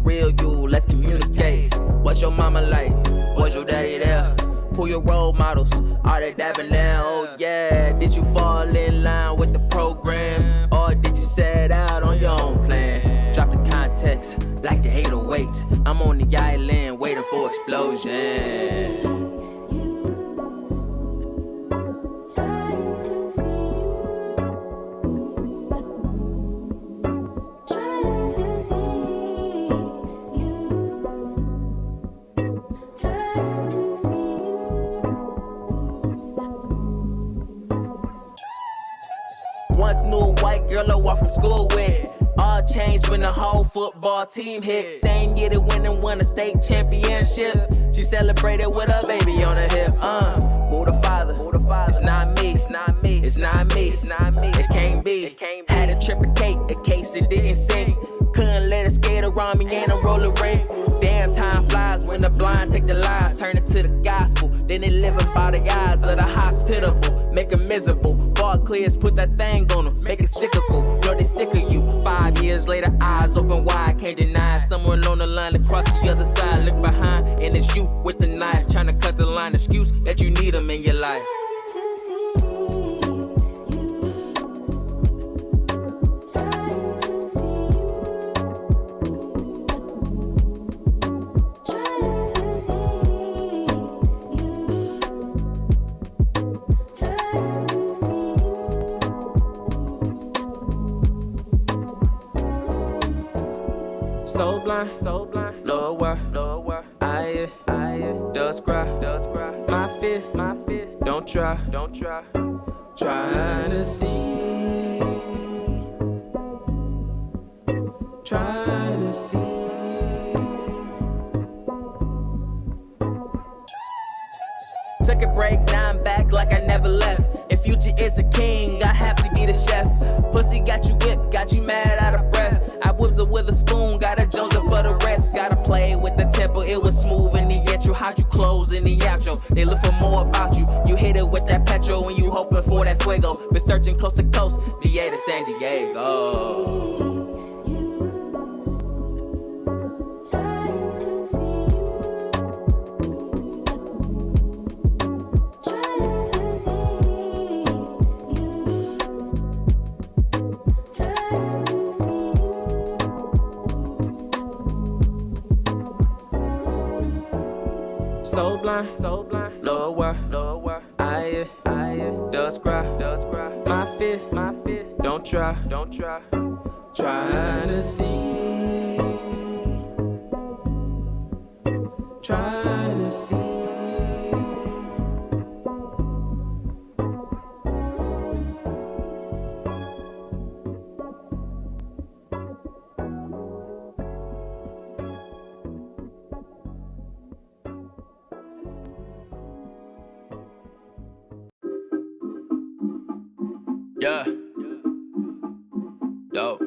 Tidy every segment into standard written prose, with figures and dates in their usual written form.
real you, let's communicate. What's your mama like? Was your daddy there? Who your role models? Are they dabbing now? Oh yeah, did you fall in line with the program? Or did you set out on your own plan? Drop the context like the 808s. I'm on the island waiting for explosion. Once knew a white girl I walked from school with. All changed when the whole football team hit. Same year they went and won a state championship. She celebrated with her baby on her hip. Who the father? It's not me. It's not me. It can't be. Had a trip of cake in case it didn't sink. Couldn't let it skate around me and a roller rink. Damn, time flies when the blind take the lies, turn it to the gospel. Then they living by the eyes of the hospitable, make them miserable. Far clears, put that thing on them, make it cyclical. Know they sick of you. 5 years later, eyes open wide, can't deny. Someone on the line across the other side, look behind, and it's you with the knife, trying to cut the line. Excuse that you need them in your life. So blind, Lord, why I does cry. My fear, don't try, trying to see, trying to see. Took a break, now I'm back like I never left. If future is the king, I have to be the chef. Pussy got you whipped, got you mad out of breath. I whips her with a spoon, got a Joseph for the rest. Gotta play with the tempo, it was smooth in the intro. How'd you close in the outro? They look for more about you. You hit it with that petrol and you hoping for that fuego. Been searching coast to coast, VA to San Diego. So blind, Lord, why I does cry. My fear, don't try, trying to see, trying to see. Yeah. Dope.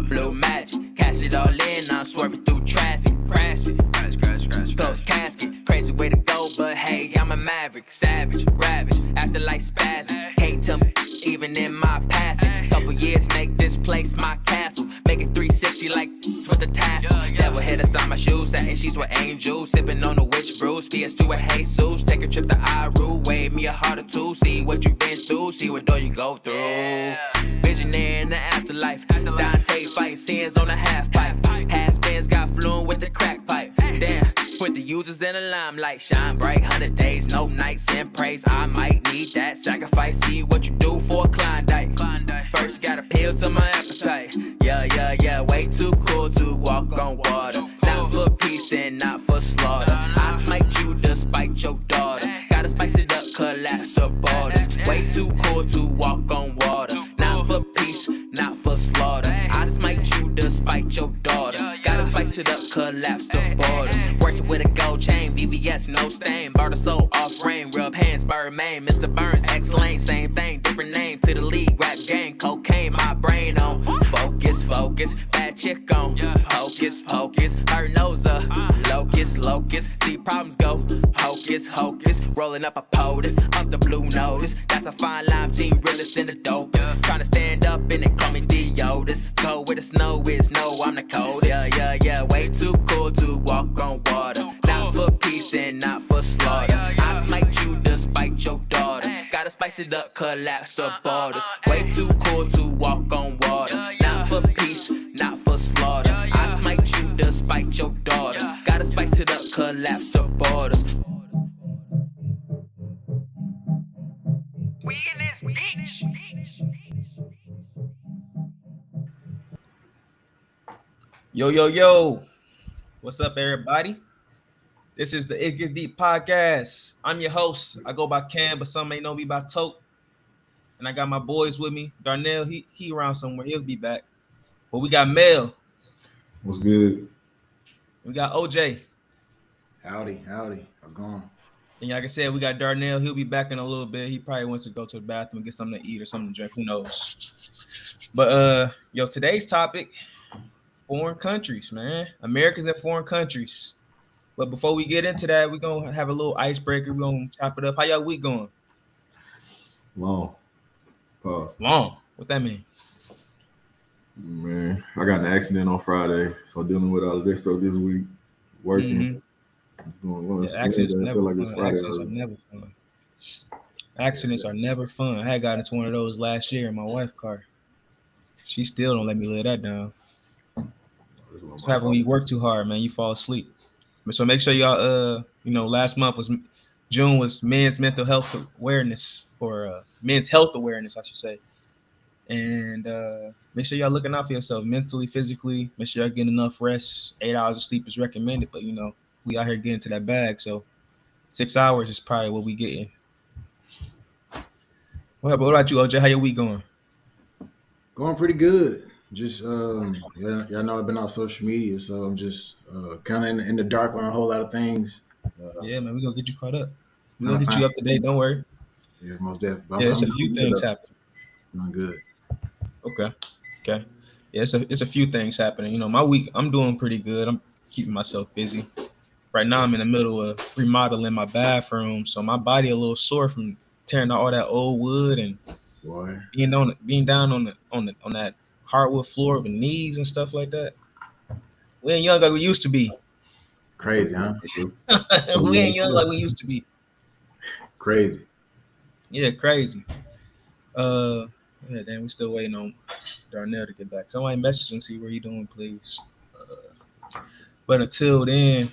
Blue magic, cash it all in, I'm swerving through traffic, crashing. Close casket, crazy way to go, but hey, I'm a maverick, savage, ravage, acting like spasm. Can't tell me, even in my passing. Couple years make this place my castle. Make it 360 like with the tassel. Devil hit us on my shoes, satin sheets with angels. Sipping on the witch brews, PS2 with Jesus. Take a trip to Iru, wave me a heart or two. See what you've been through, see what door you go through. Visionary in the afterlife. Dante fighting sins on the half pipe. Has-beens got fluent with the crack pipe. Damn, put the users in the limelight. Shine bright, 100 days, no nights in praise. I might need that sacrifice. See what you do for a Klondike. First gotta appeal to my appetite. Yeah, way too cool to walk on water. Not for peace and not for slaughter. I smite you despite your daughter. Gotta spice it up, collapse the borders. Way too cool to walk on water. Not for peace, not for slaughter. I smite you despite your daughter. Gotta spice it up, collapse the borders. Worship with a gold chain, VVS, no stain. Bar the soul off frame, rub hands, Birdman. Mr. Burns, excellent, same thing, different name to the league, rap gang, cocaine, my brain on. Focus, bad chick on. Hocus, her nose up. Locust, see problems go. Hocus, rolling up a POTUS, up the blue notice. That's a fine line, team realest in the dopest. Tryna stand up the snow is no, I'm the coldest. Yeah, way too cool to walk on water. Not for peace and not for slaughter. I smite you despite your daughter. Gotta spice it up, collapse the borders. Way too cool to walk on water. Not for peace, not for slaughter. I smite you despite your daughter. Gotta spice it up, collapse the borders. We in this bitch. Yo. What's up, everybody? This is the It Gets Deep podcast. I'm your host. I go by Cam, but some may know me by Tote. And I got my boys with me. Darnell, he around somewhere. He'll be back. But we got Mel. What's good? We got OJ. Howdy. How's it going? And like I said, we got Darnell. He'll be back in a little bit. He probably went to go to the bathroom and get something to eat or something to drink. Who knows? But today's topic, foreign countries, man. Americans in foreign countries. But before we get into that, we're gonna have a little icebreaker. We're gonna chop it up. How y'all week going? Long. Long. What that mean? Man, I got in an accident on Friday, so dealing with all of this stuff this week. Working. Accidents are never fun. Accidents are never fun. I had got into one of those last year in my wife's car. She still don't let me live that down. It's what happens when you work too hard, man. You fall asleep. So make sure y'all, last month was June was men's mental health awareness, or men's health awareness, I should say. And make sure y'all looking out for yourself mentally, physically. Make sure y'all getting enough rest. 8 hours of sleep is recommended, but we out here getting to that bag. So 6 hours is probably what we getting. What about you, OJ? How your week going? Going pretty good. Just y'all know I've been off social media, so I'm just kind of in the dark on a whole lot of things. Yeah, man, we gonna get you caught up. We gonna get you up to date. Don't worry. Yeah, most definitely. Yeah, it's a few things happening. Doing good. Okay. Yeah, it's a few things happening. My week, I'm doing pretty good. I'm keeping myself busy. Right now, I'm in the middle of remodeling my bathroom, so my body a little sore from tearing out all that old wood and being down on that hardwood floor with knees and stuff like that. We ain't young like we used to be. Crazy, huh? We ain't young like we used to be. Crazy. Yeah, crazy. We still waiting on Darnell to get back. Somebody message him, see where he doing, please. But until then,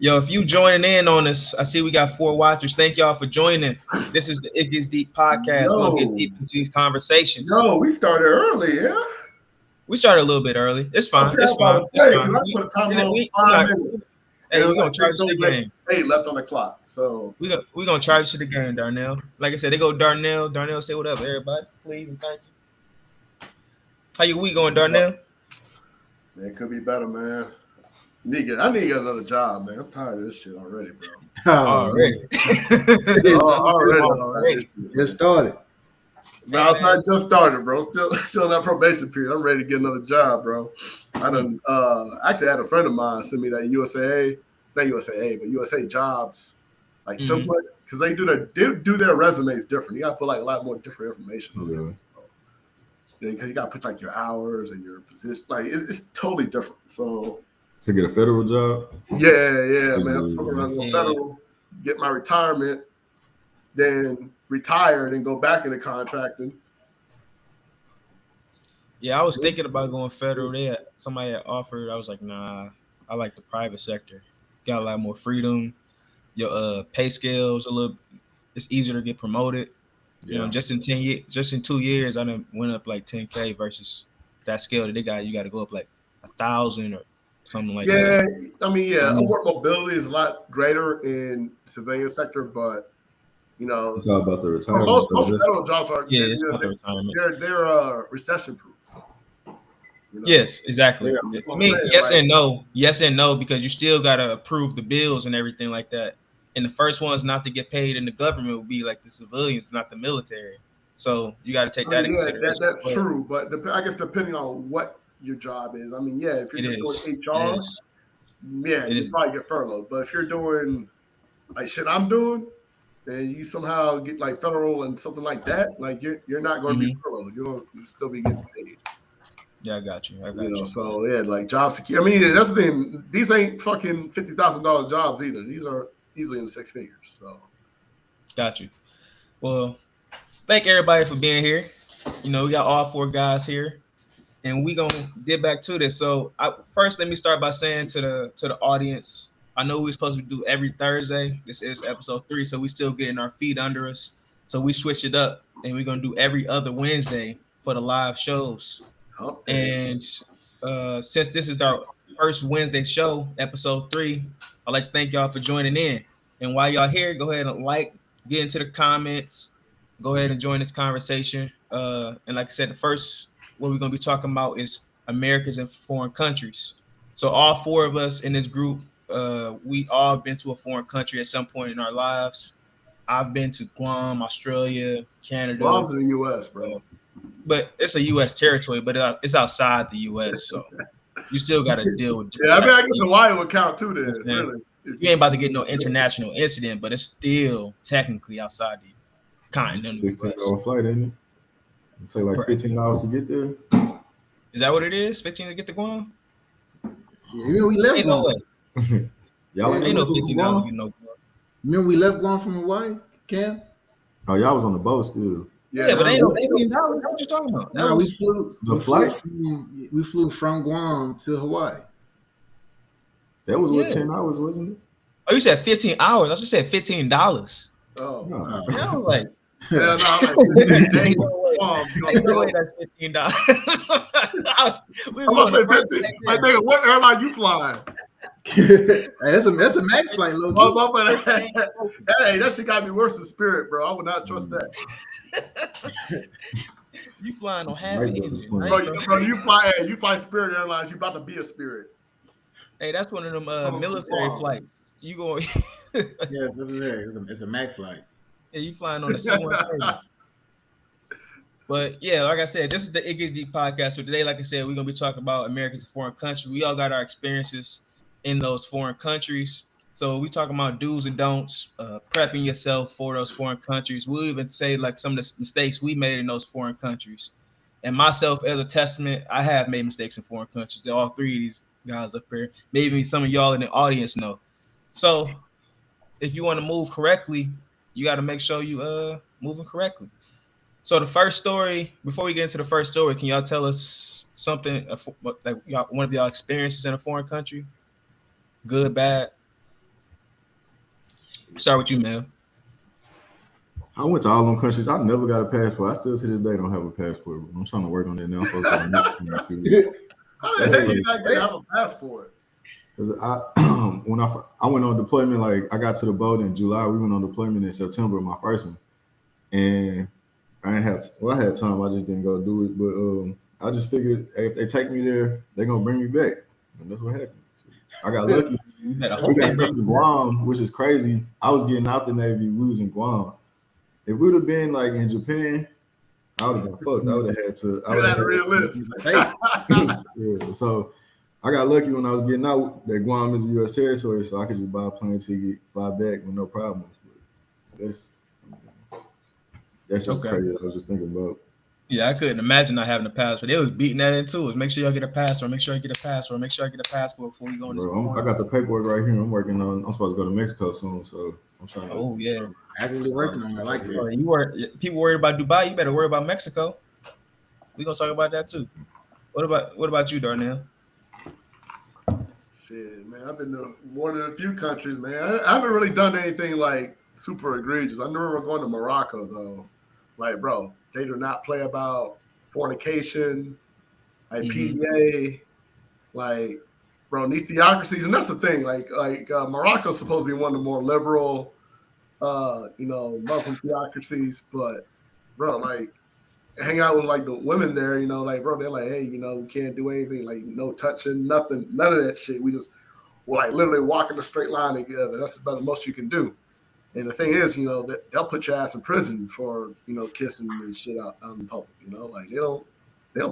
if you joining in on us, I see we got 4 watchers. Thank y'all for joining. This is the It Gets Deep podcast. We're gonna get deep into these conversations. We started early, yeah. We started a little bit early. It's fine. It's fine. I put a timer on 5 minutes. Hey, we're gonna charge to the game. 8 left on the clock. So we're gonna charge to the game, Darnell. Like I said, they go Darnell. Darnell, say what up, everybody, please and thank you. How your week going, Darnell? Man, it could be better, man. I need to get another job, man. I'm tired of this shit already, bro. Already. Just started. No, I just started, bro. Still in that probation period. I'm ready to get another job, bro. I done actually had a friend of mine send me that USA Jobs like template, because they do their resumes different. You gotta put like a lot more different information on there. Because you gotta put like your hours and your position. Like it's totally different. So to get a federal job? Yeah, man. I'm talking about going federal, get my retirement, then retire, and go back into contracting. Yeah, I was thinking about going federal. Somebody had offered. I was like, nah, I like the private sector. Got a lot more freedom. Your pay scales it's easier to get promoted. Yeah. Just in 2 years, I done went up like 10K versus that scale that they got. You got to go up like 1,000 or something like that. I mean, upward mobility is a lot greater in the civilian sector, but it's all about the retirement. Most federal jobs are it's about the retirement. They're recession proof. Yes, exactly. Yeah, I mean, yes and no, because you still gotta approve the bills and everything like that. And the first ones not to get paid in the government would be like the civilians, not the military. So you got to take that into consideration. That's true, but I guess depending on what your job is, I mean, if you're just doing HR, you probably get furloughed. But if you're doing like shit I'm doing, then you somehow get like federal and something like that, like you're not going to be furloughed. You're going to still be getting paid. Yeah, I got you. You. So yeah, like job security. I mean, that's the thing. These ain't fucking $50,000 jobs either. These are easily in the six figures. So, got you. Well, thank everybody for being here. We got all 4 guys here, and we gonna get back to this. So, first, let me start by saying to the audience, I know we're supposed to do every Thursday. This is episode 3, so we still getting our feet under us. So we switch it up, and we're gonna do every other Wednesday for the live shows. Okay. And since this is our first Wednesday show, episode 3, I'd like to thank y'all for joining in. And while y'all here, go ahead and get into the comments, go ahead and join this conversation. And like I said, the first what we're gonna be talking about is Americans in foreign countries. So all 4 of us in this group, we all been to a foreign country at some point in our lives. I've been to Guam, Australia, Canada. Guam's in the U.S., bro. But it's a U.S. territory, but it's outside the U.S., so you still got to deal with. Yeah, I mean, I guess Hawaii would count too. Then, really, you ain't about to get no international incident, but it's still technically outside the continent. 16-hour flight, isn't it? It take like 15 hours to get there. Is that what it is? 15 to get to Guam? Yeah, we left Guam. Y'all ain't no 15 hours. Remember we left Guam from Hawaii, Cam? Oh, y'all was on the boat still. Yeah, but ain't no $15. What you talking about? No, we flew the flight. We flew from Guam to Hawaii. That was what 10 hours, wasn't it? Oh, you said 15 hours. I just said $15. Oh, no. Yeah, I was like, yeah, no way that's $15. I'm gonna say 15. Like, nigga, what airline you flying? Hey, that's a Max flight, low key. Hey, that shit got me worse than Spirit, bro. I would not trust that. You flying on half an engine, bro, you fly Spirit Airlines. You about to be a Spirit. Hey, that's one of them military flights. You going? Yes, it's a Max flight. Yeah, you flying on the C-130. But yeah, like I said, this is the It Gets Deep podcast. So today, like I said, we're gonna be talking about Americans in foreign countries. We all got our experiences in those foreign countries. So we talking about do's and don'ts, prepping yourself for those foreign countries. We'll even say like some of the mistakes we made in those foreign countries. And myself, as a testament, I have made mistakes in foreign countries. All 3 of these guys up here, maybe some of y'all in the audience know. So if you want to move correctly, you got to make sure you moving correctly. So the first story, before we get into the first story, can y'all tell us something like one of y'all experiences in a foreign country? Good, bad? Start with you, man. I went to all them countries. I never got a passport. I still to this day don't have a passport. I'm trying to work on that now. I'm supposed to How the hell you not gonna have a passport? Because when I went on deployment, like I got to the boat in July. We went on deployment in September, my first one, and I had time. I just didn't go do it. But I just figured if they take me there, they're gonna bring me back, and that's what happened. I got lucky. We got stuck in Guam, which is crazy. I was getting out the Navy. We was in Guam. If we would have been like in Japan, I would have been fucked. I would have had to. I would have had yeah. So I got lucky when I was getting out that Guam is a U.S. territory, so I could just buy a plane ticket, fly back with no problems. But that's okay. Crazy. I was just thinking about. Yeah, I couldn't imagine not having a passport. They was beating that into us. Make sure y'all get a passport. Make sure I get a passport. Make sure I get a passport before we go on this. I got the paperwork right here. I'm supposed to go to Mexico soon, so I'm trying. Oh yeah, actively working on it. I like it. People worried about Dubai. You better worry about Mexico. We gonna talk about that too. What about you, Darnell? Shit, man, I've been to one of a few countries, man. I haven't really done anything like super egregious. I remember going to Morocco though. Like, bro, they do not play about fornication, like PDA, like, bro, these theocracies, and that's the thing. Like Morocco's supposed to be one of the more liberal, Muslim theocracies, but, bro, like, hang out with like the women there, like, bro, they're like, hey, we can't do anything, like, no touching, nothing, none of that shit. We just, we're like literally walking a straight line together. That's about the most you can do. And the thing is, they'll put your ass in prison for, kissing and shit out in public, like they don't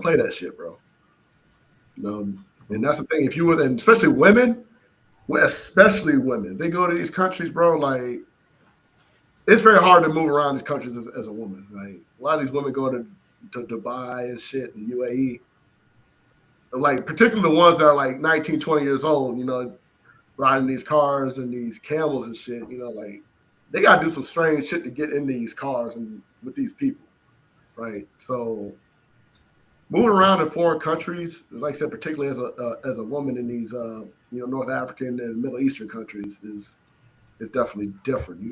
play that shit, bro. And that's the thing. If you would, and especially women, they go to these countries, bro, like it's very hard to move around these countries as a woman. Like a lot of these women go to Dubai and shit and UAE. like particularly the ones that are like 19, 20 years old, you know, riding these cars and these camels and shit, you know, like they gotta do some strange shit to get in these cars and with these people, right? So moving around in foreign countries, like I said, particularly as a woman in these you know, North African and Middle Eastern countries is definitely different. You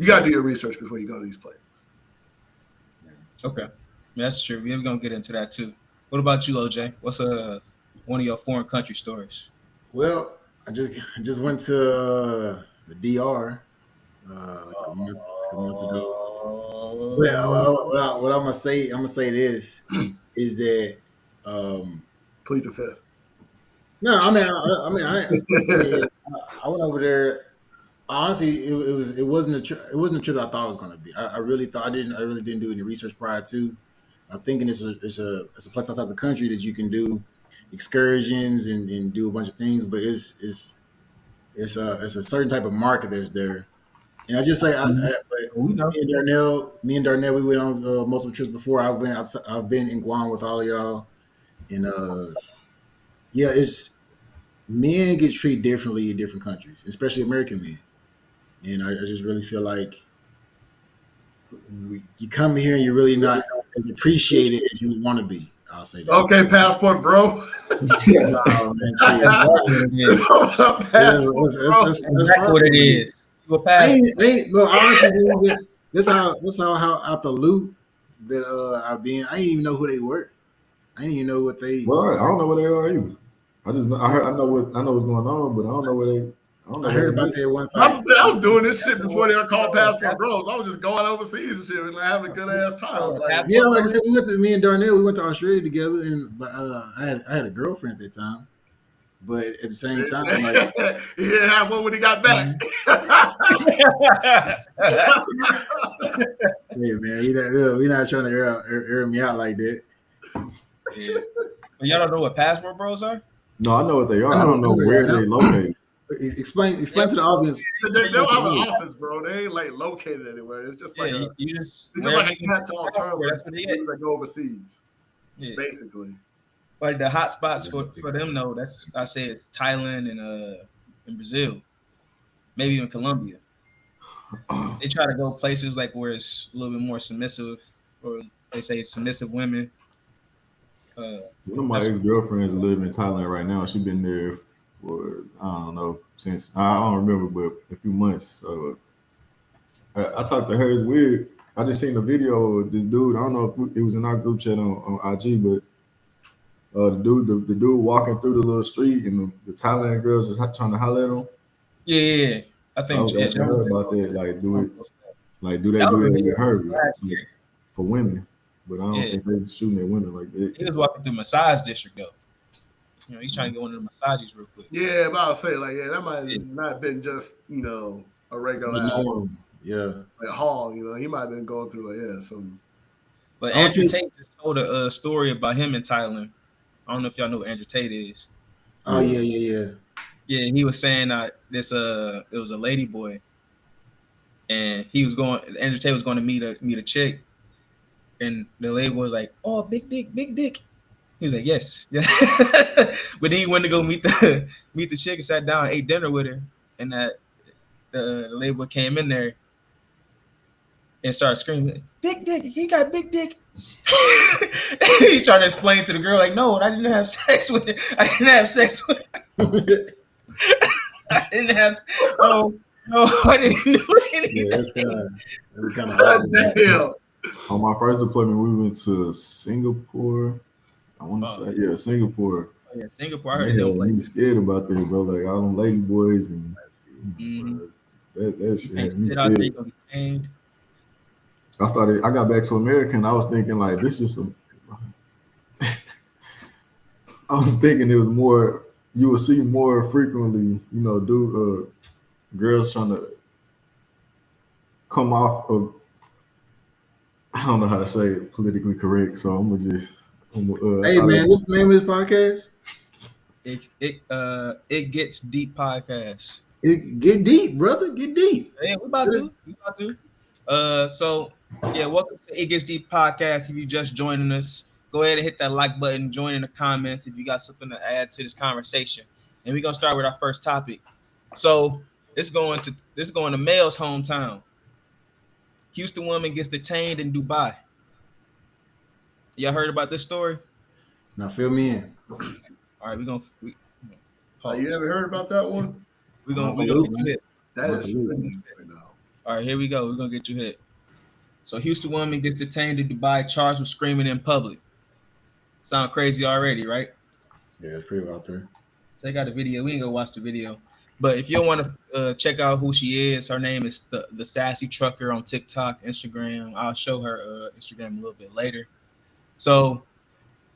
gotta do your research before you go to these places. Okay, that's true. We're gonna get into that too. What about you, OJ? What's one of your foreign country stories? Well, I just went to the DR like a month ago. What I'm gonna say this is that plead the fifth. No, I went over there. Honestly, it wasn't a trip I thought it was going to be. I really didn't do any research prior to. I'm thinking it's a place outside the country that you can do excursions and do a bunch of things, but it's a certain type of market that's there. And I just say, me and Darnell, we went on multiple trips before. I've been in Guam with all of y'all, and yeah, it's men get treated differently in different countries, especially American men. And I just really feel like you come here and you're really not as appreciated as you want to be. I'll say that. Okay, passport, bro. That's what it is. Honestly, that's how out the loop that I've been. I didn't even know who they were. I didn't even know what they. Well, I don't know what they are either. I know what's going on, but I don't know what they. I heard about that one side. I was doing this shit before they were called passport bros. I was just going overseas and shit and having a good ass time. Like I said, me and Darnell, we went to Australia together, and I had a girlfriend at that time. But at the same time, like he didn't have one when he got back. Hey man, we're not trying to air me out like that. Yeah. Y'all don't know what passport bros are? No, I know what they are. I don't know where they're located. Explain to the audience. They don't have an office, bro. They ain't like located anywhere. It's just like it's just like a catch-all term that go overseas. Yeah. Basically. But the hot spots for them though, I say it's Thailand and Brazil. Maybe even Colombia. They try to go places like where it's a little bit more submissive, or they say it's submissive women. One of my ex-girlfriends live in Thailand right now. She's been there for, I don't know, since, I don't remember, but a few months. So I talked to her. It's weird. I just seen a video of this dude. I don't know if it was in our group chat on IG, but the dude walking through the little street and the Thailand girls is trying to holler at him. Yeah. I think I heard about that. Like, do they do that with her for women? But I don't think they're shooting at women like that. He was walking through massage district though. You know, he's trying to go into the massages real quick. Yeah, but I'll say like, that might have not been just, you know, a regular ass, like hall. You know, he might have been going through some. But Andrew Tate just told a story about him in Thailand. I don't know if y'all know what Andrew Tate is. Oh yeah. Yeah, he was saying that it was a lady boy, and Andrew Tate was going to meet a chick, and the lady was like, "Oh, big dick." He was like, "Yes, yeah." But then he went to go meet the chick and sat down and ate dinner with her, and that the lady boy came in there and started screaming, "Big dick! He got big dick!" He's trying to explain to the girl like, "No, I didn't have sex with it. I didn't have sex with it." I didn't have. No, I didn't do anything. Yeah, that's kind of damn. On my first deployment, we went to Singapore. I want to say, Singapore. Oh, yeah, Singapore. I heard they were scared about that, bro. Like all them lady boys and that shit had me scared. I got back to America and I was thinking like, this is some. I was thinking it was more. You will see more frequently, you know, girls trying to come off of, I don't know how to say it politically correct, so I'm gonna just. Hey man, what's the name of this podcast? It Gets Deep podcast. Get deep, brother. Get deep. Yeah, we about to. So yeah, welcome to It Gets Deep podcast. If you just joining us, go ahead and hit that like button. Join in the comments if you got something to add to this conversation. And we're gonna start with our first topic. So this going to Mel's hometown. Houston woman gets detained in Dubai. Y'all heard about this story? Now fill me in. All right, you ever heard about that one? We're gonna get you hit. That is all right, here we go. We're gonna get you hit. So Houston woman gets detained in Dubai, charged with screaming in public. Sound crazy already, right? Yeah, it's pretty out there. They got a video. We ain't gonna watch the video. But if you want to check out who she is, her name is the Sassy Trucker on TikTok, Instagram. I'll show her Instagram a little bit later. So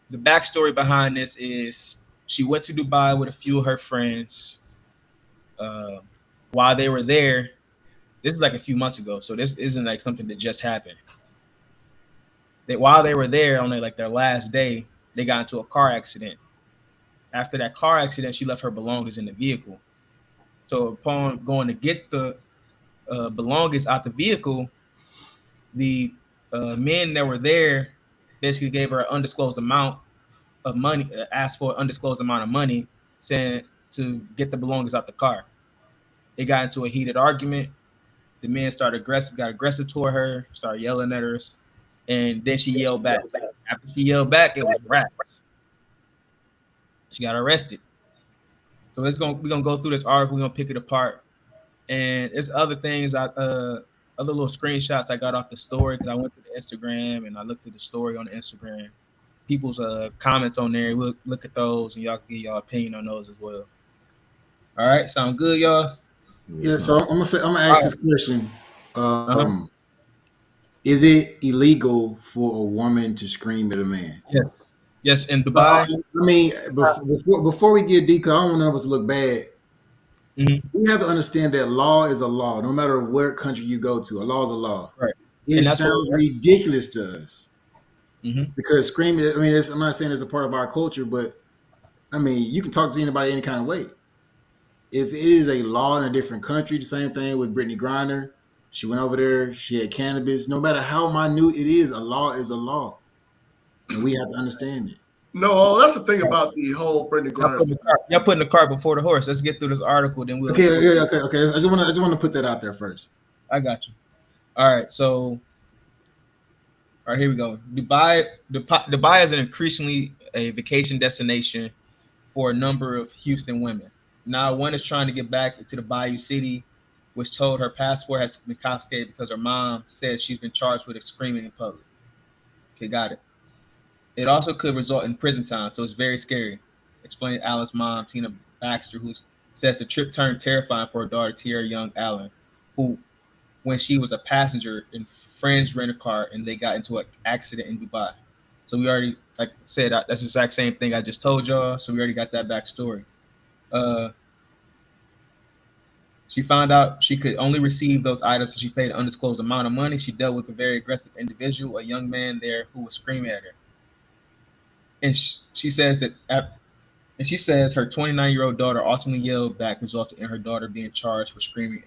the backstory behind this is she went to Dubai with a few of her friends. While they were there, this is like a few months ago, so this isn't like something that just happened. While they were there on their last day, they got into a car accident. After that car accident, she left her belongings in the vehicle. So upon going to get the belongings out the vehicle, the men that were there basically gave her an undisclosed amount of money, asked for an undisclosed amount of money, saying to get the belongings out the car. They got into a heated argument. The men got aggressive toward her, started yelling at her, and then she yelled back. After she yelled back, it was raps. She got arrested. So we're gonna go through this article. We're gonna pick it apart, and there's other things, other little screenshots I got off the story because I went to the Instagram and I looked at the story on the Instagram. People's comments on there. We'll look at those and y'all can give y'all opinion on those as well. All right, sound good, y'all? Yeah. So I'm gonna ask this question. Is it illegal for a woman to scream at a man? Yes, in Dubai. I mean, before we get deep, because I don't want none of us to look bad. Mm-hmm. We have to understand that law is a law, no matter what country you go to. A law is a law. Right. It sounds ridiculous to us because screaming. I mean, I'm not saying it's a part of our culture, but I mean, you can talk to anybody any kind of way. If it is a law in a different country, the same thing with Brittany Griner. She went over there. She had cannabis. No matter how minute it is a law, and we have to understand it. No, that's the thing about the whole Brittany Griner. Y'all putting the cart before the horse. Let's get through this article, then we'll. Okay. I just want to put that out there first. I got you. All right, so. All right, here we go. Dubai is an increasingly a vacation destination for a number of Houston women. Now, one is trying to get back to the Bayou City, which told her passport has been confiscated because her mom said she's been charged with screaming in public. Okay, got it. It also could result in prison time, so it's very scary, explained Alan's mom, Tina Baxter, who says the trip turned terrifying for her daughter, Tierra Young Allen, who, when she was a passenger in friends rent a car and they got into an accident in Dubai. So we already, like I said, that's the exact same thing I just told y'all. So we already got that backstory. She found out she could only receive those items if she paid an undisclosed amount of money. She dealt with a very aggressive individual, a young man there who was screaming at her. And she says her 29-year-old daughter ultimately yelled back, resulting in her daughter being charged for screaming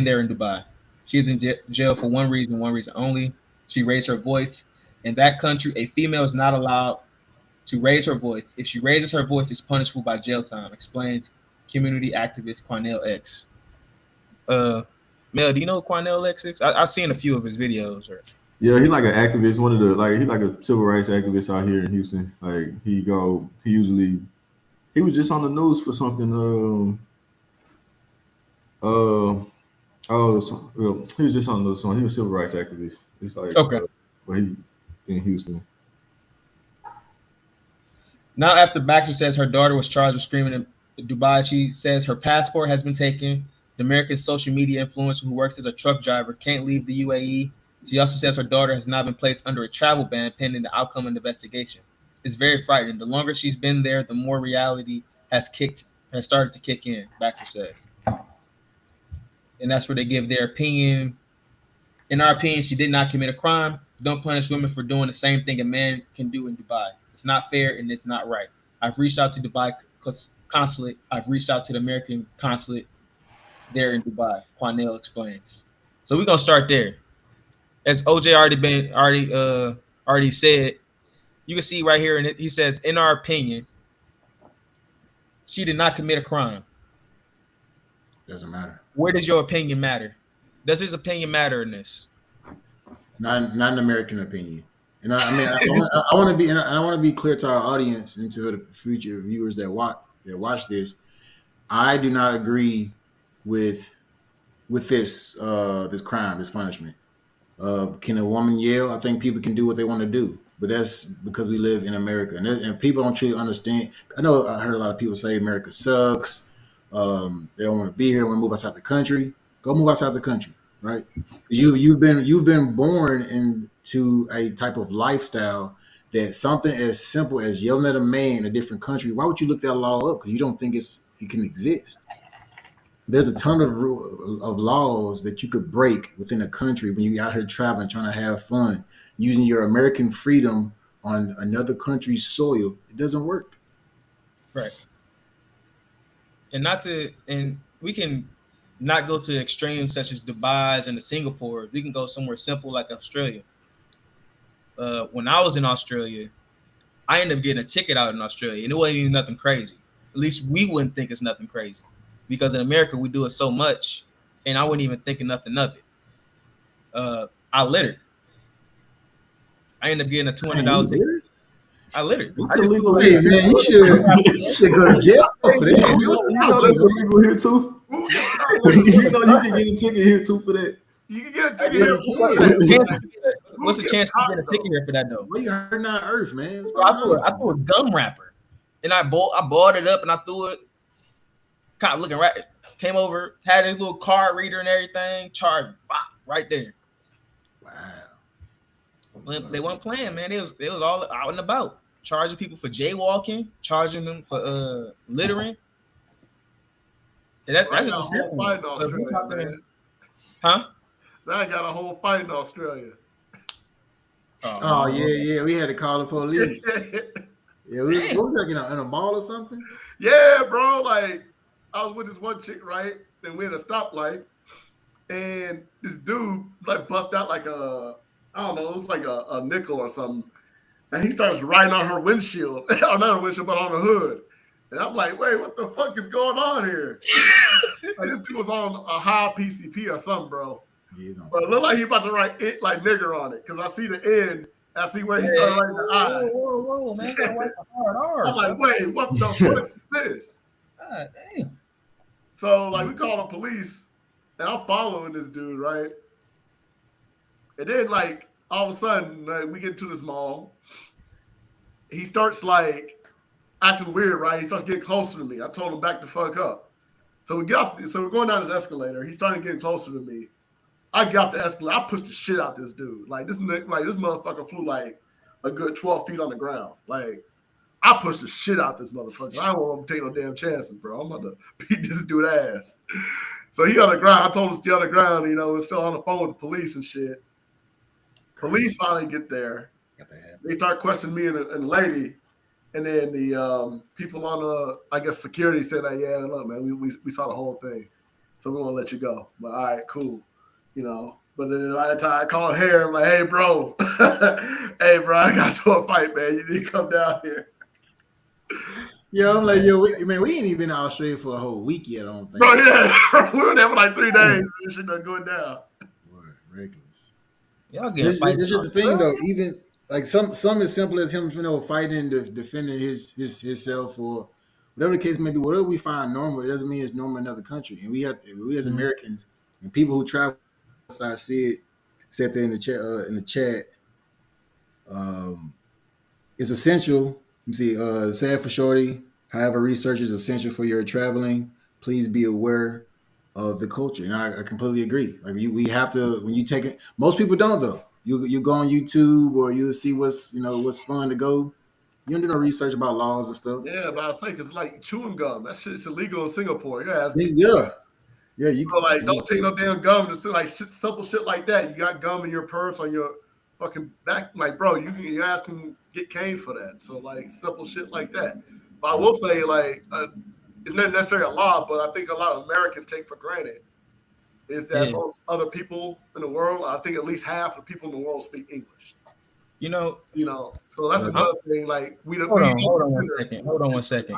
there in Dubai. She is in jail for one reason only. She raised her voice. In that country, a female is not allowed to raise her voice. If she raises her voice, it's punishable by jail time, explains community activist Darnell X. Mel, do you know who Darnell X is? I've seen a few of his videos. Yeah, he's like an activist. He's like a civil rights activist out here in Houston. Like he was just on the news for something. He was just on the news. He was a civil rights activist. It's like okay, but he in Houston. Now, after Baxter says her daughter was charged with screaming in Dubai, she says her passport has been taken. The American social media influencer who works as a truck driver can't leave the UAE. She also says her daughter has now been placed under a travel ban pending the outcome of the investigation. It's very frightening. The longer she's been there, the more reality has started to kick in, Baxter says. And that's where they give their opinion. In our opinion, she did not commit a crime. Don't punish women for doing the same thing a man can do in Dubai. It's not fair and it's not right. I've reached out to Dubai consulate. I've reached out to the American consulate there in Dubai. Darnell explains. So we're gonna start there. As OJ already said, You can see right here, and he says, in our opinion, she did not commit a crime. Doesn't matter. Where does your opinion matter? Does his opinion matter in this? Not an American opinion. And I want to be clear to our audience and to the future viewers that watch this. I do not agree with this crime, this punishment. Can a woman yell? I think people can do what they want to do, but that's because we live in America, and people don't truly understand. I know I heard a lot of people say America sucks. They don't want to be here. Want to move outside the country? Go move outside the country, right? You've been born into a type of lifestyle that something as simple as yelling at a man in a different country. Why would you look that law up? Because you don't think it can exist. There's a ton of laws that you could break within a country when you're out here traveling, trying to have fun, using your American freedom on another country's soil. It doesn't work. Right. And we can not go to extremes such as Dubai's and the Singapore. We can go somewhere simple like Australia. When I was in Australia, I ended up getting a ticket out in Australia, and it wasn't even nothing crazy. At least we wouldn't think it's nothing crazy. Because in America, we do it so much, and I wouldn't even think of nothing of it. I littered. I ended up getting a $200 ticket. I littered. That's illegal here, man. You should go to jail for that. You know that's illegal here too. You know you can get a ticket here too for that. You can get a ticket here for that. What's the chance you get a ticket here for that though? Well, you hurting our earth, man. I threw a gum wrapper, and I balled it up, and I threw it. Kind of looking right, came over, had his little card reader and everything, charged right there. Wow. They weren't playing, man. It was all out and about, charging people for jaywalking, charging them for littering. And that's just a whole fight in Australia, man. Huh? So I got a whole fight in Australia. Oh yeah, we had to call the police. Yeah, what was that, in a mall or something? Yeah, bro, like. I was with this one chick, right? And we had a stoplight, and this dude like bust out like I don't know, it was like a nickel or something, and he starts riding on her windshield, not her windshield, but on the hood. And I'm like, wait, what the fuck is going on here? Like this dude was on a high PCP or something, bro. But it looked like he about to write it like nigger on it, because I see the end. I see where he started writing the I. Whoa, man, gotta write the hard R. I'm like, wait, what the fuck is this? God damn. So, like, we called the police, and I'm following this dude, right? And then, like, all of a sudden, like, we get to this mall. He starts, like, acting weird, right? He starts getting closer to me. I told him back the fuck up. So we're going down this escalator. He's starting getting closer to me. I get off the escalator. I pushed the shit out this dude. This motherfucker flew, like, a good 12 feet on the ground. Like, I pushed the shit out this motherfucker. I don't want him to take no damn chances, bro. I'm about to beat this dude ass. So he on the ground. I told him to stay on the ground. We're still on the phone with the police and shit. Police finally get there. They start questioning me and the lady. And then the people on the, I guess, security said, like, yeah, look, man, we saw the whole thing. So we're going to let you go. But all right, cool. But then by the time I called Harry, I'm like, hey, bro. Hey, bro, I got to a fight, man. You need to come down here. Yeah, I'm like, we ain't even been in Australia for a whole week yet, I don't think. Bro, yeah. We were there for like 3 days. This shit done going down. Boy, reckless. Y'all get fights. It's just the thing, though. Even like some as simple as him, fighting, defending himself, or whatever the case may be. Whatever we find normal, it doesn't mean it's normal in another country. And we as Americans and people who travel outside said there in the chat. It's essential. Sad for Shorty. However, research is essential for your traveling. Please be aware of the culture. And I completely agree. Like we have to, when you take it, most people don't though. You go on YouTube or you see what's fun to go. You don't do no research about laws and stuff. Yeah, but I say because like chewing gum, that shit's illegal in Singapore. Yeah. You don't take no damn gum. Just like simple shit like that. You got gum in your purse on your fucking back, like, bro, you ask them get caned for that. So like simple shit like that. But I will say, like, it's not necessarily a law, but I think a lot of Americans take for granted is that most other people in the world, I think at least half of the people in the world speak English. You know. So that's another thing. Like hold on 1 second. Hold on 1 second.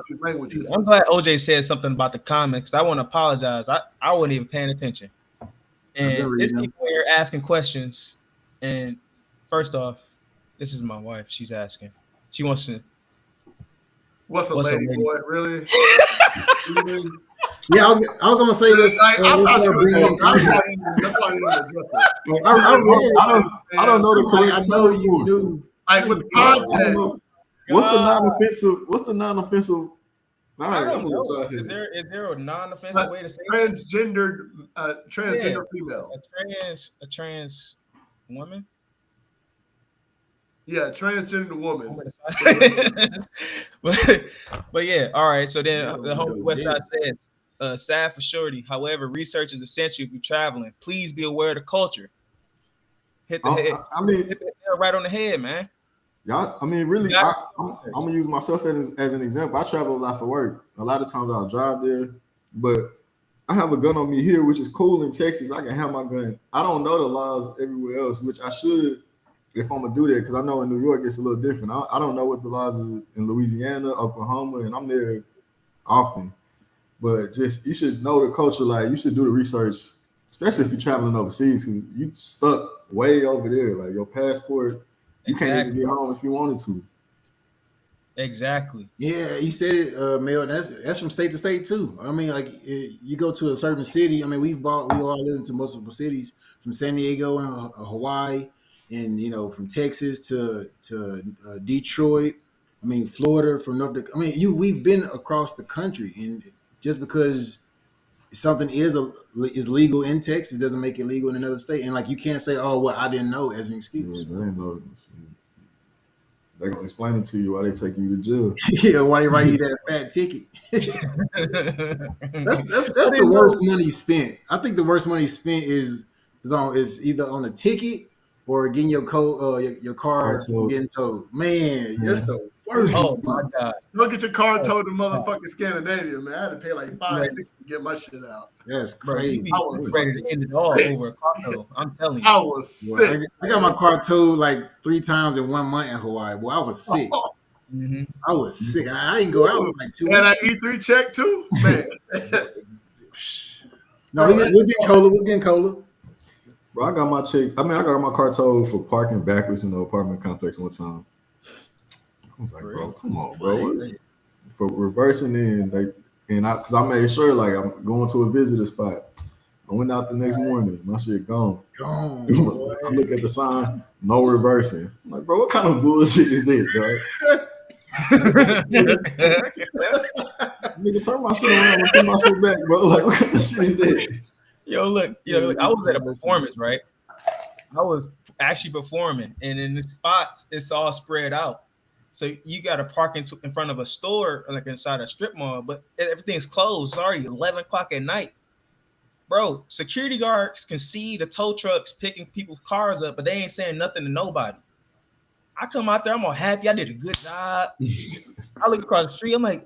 I'm glad OJ said something about the comics. I want to apologize. I wasn't even paying attention. And there's people here asking questions. And first off, this is my wife. She's asking. She wants to. What's a lady boy? Really? Yeah, I was gonna say this. I'm not sure. That's why I don't know the correct. I know you knew. Like with the content. What's the non-offensive? I don't know. Is there a non-offensive way to say transgender female? A trans woman? Yeah, transgender woman. but yeah, all right. So then the whole website says, sad for shorty. However, research is essential if you're traveling. Please be aware of the culture. Hit the head. Hit the nail right on the head, man. Y'all, I mean, really, I'm gonna use myself as an example. I travel a lot for work. A lot of times I'll drive there, but I have a gun on me here, which is cool in Texas. I can have my gun. I don't know the laws everywhere else, which I should if I'm gonna do that, because I know in New York it's a little different. I don't know what the laws is in Louisiana, Oklahoma, and I'm there often. But just you should know the culture. Like you should do the research, especially if you're traveling overseas. You stuck way over there. Like your passport. You can't even get home if you wanted to. Exactly. Yeah, you said it, Mel. That's from state to state too. I mean, like you go to a certain city. I mean, we all live into multiple cities, from San Diego and Hawaii, and from Texas to Detroit. I mean, Florida, from North Dakota. I mean, we've been across the country, and just because something is legal in Texas doesn't make it legal in another state. And like you can't say, "Oh, well, I didn't know," as an excuse. Yeah, they gonna explain it to you why they take you to jail. Yeah, why they write you that fat ticket. that's the worst money spent. I think the worst money spent is either on a ticket or getting your car getting towed. Man, that's the worst. Oh my God! Don't get your car towed to motherfucking Scandinavia, man. I had to pay like $5-6 to get my shit out. That's crazy. I was ready to end it all over a car tow. I'm telling you. I was sick. I got my car towed like 3 times in 1 month in Hawaii. Boy, I was sick. Mm-hmm. I was sick. I didn't go out like 2 weeks. And I E3 check too, man. No, we're getting cola. Bro, I got my car towed for parking backwards in the apartment complex one time. I was like, bro, come on, bro. For reversing because I made sure like I'm going to a visitor spot. I went out the next morning, my shit gone. I look at the sign, no reversing. I'm like, bro, what kind of bullshit is this, bro? Nigga, turn my shit around and put my shit back, bro. Like, what kind of shit is that? Yo, look, I was at a performance, right? I was actually performing, and in the spots, it's all spread out. So you got to park in front of a store, like inside a strip mall, but everything's closed. It's already 11 o'clock at night. Bro, security guards can see the tow trucks picking people's cars up, but they ain't saying nothing to nobody. I come out there, I'm all happy. I did a good job. I look across the street. I'm like,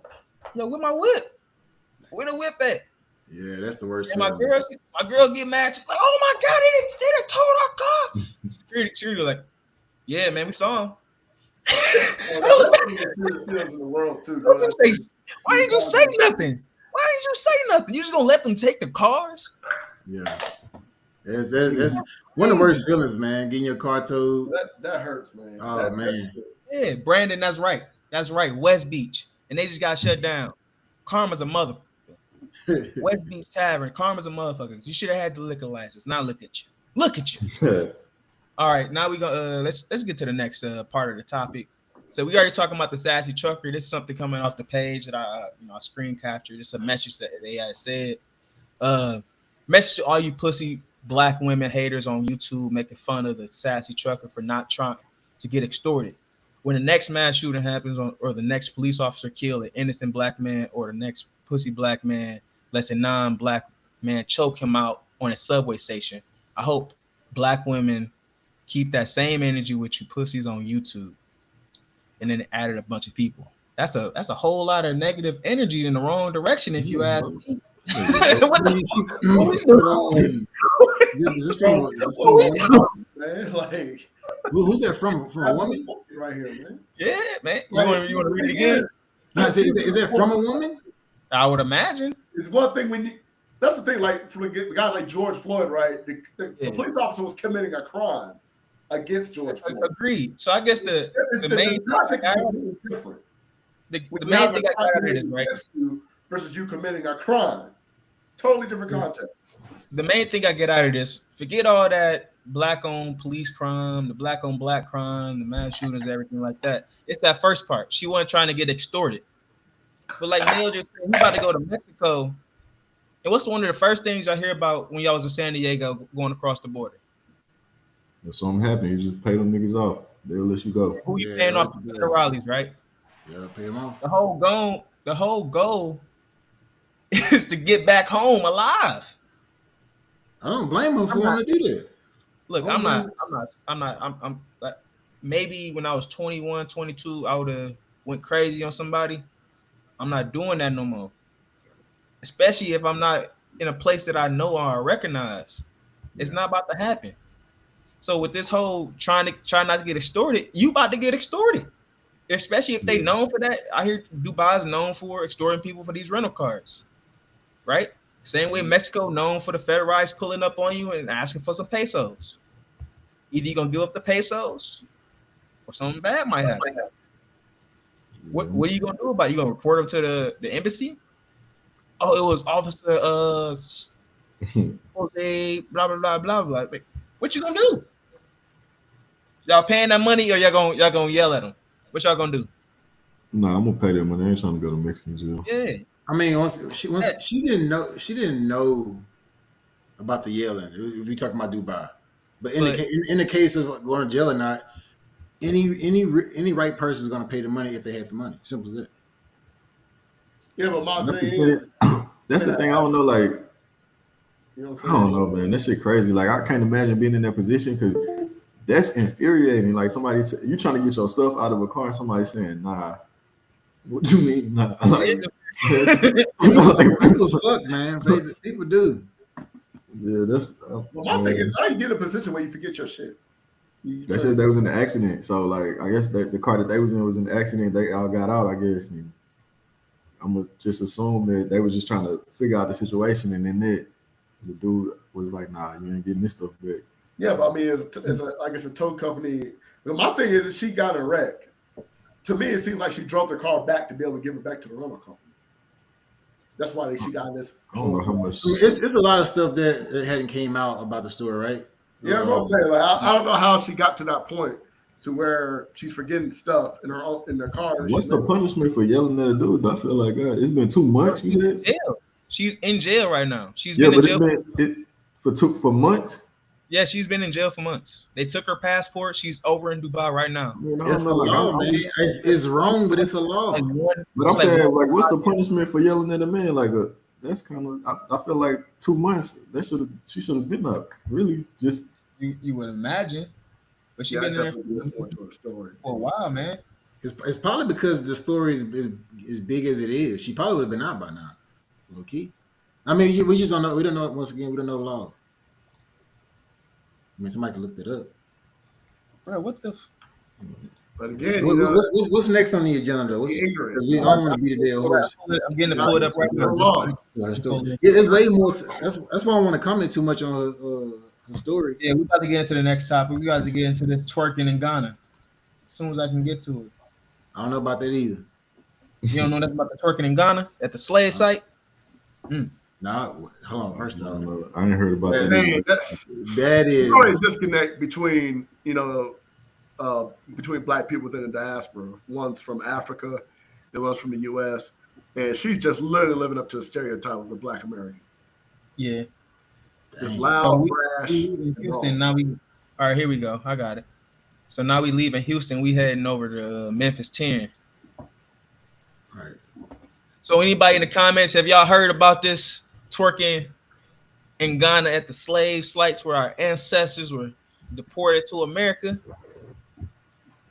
yo, where my whip? Where the whip at? Yeah, that's the worst. And my girl get mad. She's like, oh my God, they done towed our car. Security like, yeah, man, we saw him. In the world too, why did you say nothing? You just gonna let them take the cars? Yeah, that's one of the worst feelings, man. Getting your car towed. That hurts, man. Oh man. Yeah, Brandon, that's right. West Beach, and they just got shut down. Karma's a mother. West Beach Tavern. Karma's a motherfucker. You should have had the liquor license. Now look at you. All right, now we go. Let's get to the next part of the topic. So we already talking about the sassy trucker. This is something coming off the page that I screen captured. It's a message that AI said. Message to all you pussy black women haters on YouTube making fun of the sassy trucker for not trying to get extorted. When the next mass shooting happens or the next police officer kill an innocent black man, or the next pussy black man lets a non-black man choke him out on a subway station, I hope black women keep that same energy with you pussies on YouTube. And then it added a bunch of people. That's a whole lot of negative energy in the wrong direction, if you ask me. Man, like Who's that from? From a woman? Right here, man. Yeah, man. You want to read it again? Is that from a woman? I would imagine. It's one thing when you. That's the thing. Like for the guys like George Floyd, right? The police officer was committing a crime against George Floyd. Agreed. So I guess the main context is different. The main thing I got out of this, right? Versus you committing a crime. Totally different context. The main thing I get out of this, forget all that black-owned police crime, the black-on-black crime, the mass shootings, everything like that. It's that first part. She wasn't trying to get extorted. But like Neil just said, he's about to go to Mexico. And what's one of the first things y'all hear about when y'all was in San Diego going across the border? If something happened, you just pay them niggas off. They'll let you go. Who you paying off the Federales, right? Yeah, pay them off. The whole goal is to get back home alive. I don't blame her for wanting to do that. Look, I'm like, maybe when I was 21, 22, I would have went crazy on somebody. I'm not doing that no more. Especially if I'm not in a place that I know or I recognize. It's not about to happen. So with this whole try not to get extorted, you about to get extorted. Especially if they known for that. I hear Dubai is known for extorting people for these rental cars. Right? Same way Mexico known for the Federales pulling up on you and asking for some pesos. Either you're gonna give up the pesos or something bad might happen. What are you gonna do about it? You gonna report them to the embassy? Oh, it was Officer Jose, blah blah blah blah blah. What you gonna do? Y'all paying that money or y'all gonna yell at them? What y'all gonna do? Nah, I'm gonna pay that money. I ain't trying to go to Mexican jail. Yeah. I mean, she didn't know about the yelling. If we talking about Dubai, but in the case of going to jail or not, any right person is going to pay the money if they have the money. Simple as that. Yeah, but my thing is, that's the thing. I don't know. Like, you know I don't know, man. That shit crazy. Like, I can't imagine being in that position because that's infuriating. Like, somebody you trying to get your stuff out of a car and somebody saying, "Nah." What do you mean? Nah. Like, people suck, man. People do. Yeah, that's. Well, my thing is, how you get in a position where you forget your shit? They said they was in an accident, so like I guess the car that they was in the accident. They all got out, I guess. And I'm gonna just assume that they was just trying to figure out the situation, and then the dude was like, "Nah, you ain't getting this stuff back." Yeah, but I mean, I guess a tow company. But my thing is, that she got a wreck. To me, it seems like she drove the car back to be able to give it back to the rental company. That's why she got this. I don't know how much. It's a lot of stuff that hadn't came out about the story, right? Yeah, that's what I'm saying. Like, I don't know how she got to that point to where she's forgetting stuff in her car. What's the punishment for yelling at a dude? I feel like it's been 2 months. You said? Jail. She's in jail right now. She's been in jail for months. Yeah, she's been in jail for months. They took her passport. She's over in Dubai right now. It's a law, man. It's wrong, but it's a law. But I'm saying, like, what's the punishment for yelling at a man? Like, that's kind of. I feel like 2 months. She should have been up. Really, just you would imagine. But she's been in there for a while, man. It's probably because the story is as big as it is. She probably would have been out by now. Low key. I mean, we just don't know. We don't know. Once again, we don't know the law. I mean, somebody can look it up. Bro, what the? But again, what's next on the agenda? We don't want to be the dead horse. I'm getting to pull it up right now. It's way more. That's why I want to comment too much on her story. Yeah, we about to get into the next topic. We got to get into this twerking in Ghana as soon as I can get to it. I don't know about that either. You don't know nothing about the twerking in Ghana at the slave site? Nah, hold on. First off, I ain't heard about that. That is always disconnect between between black people within the diaspora. One's from Africa, the one's from the U.S., and she's just literally living up to the stereotype of the black American. Yeah, just loud, brash. In Houston now. All right, here we go. I got it. So now we leaving Houston. We heading over to Memphis 10. All right. So anybody in the comments, have y'all heard about this twerking in Ghana at the slave sites where our ancestors were deported to America?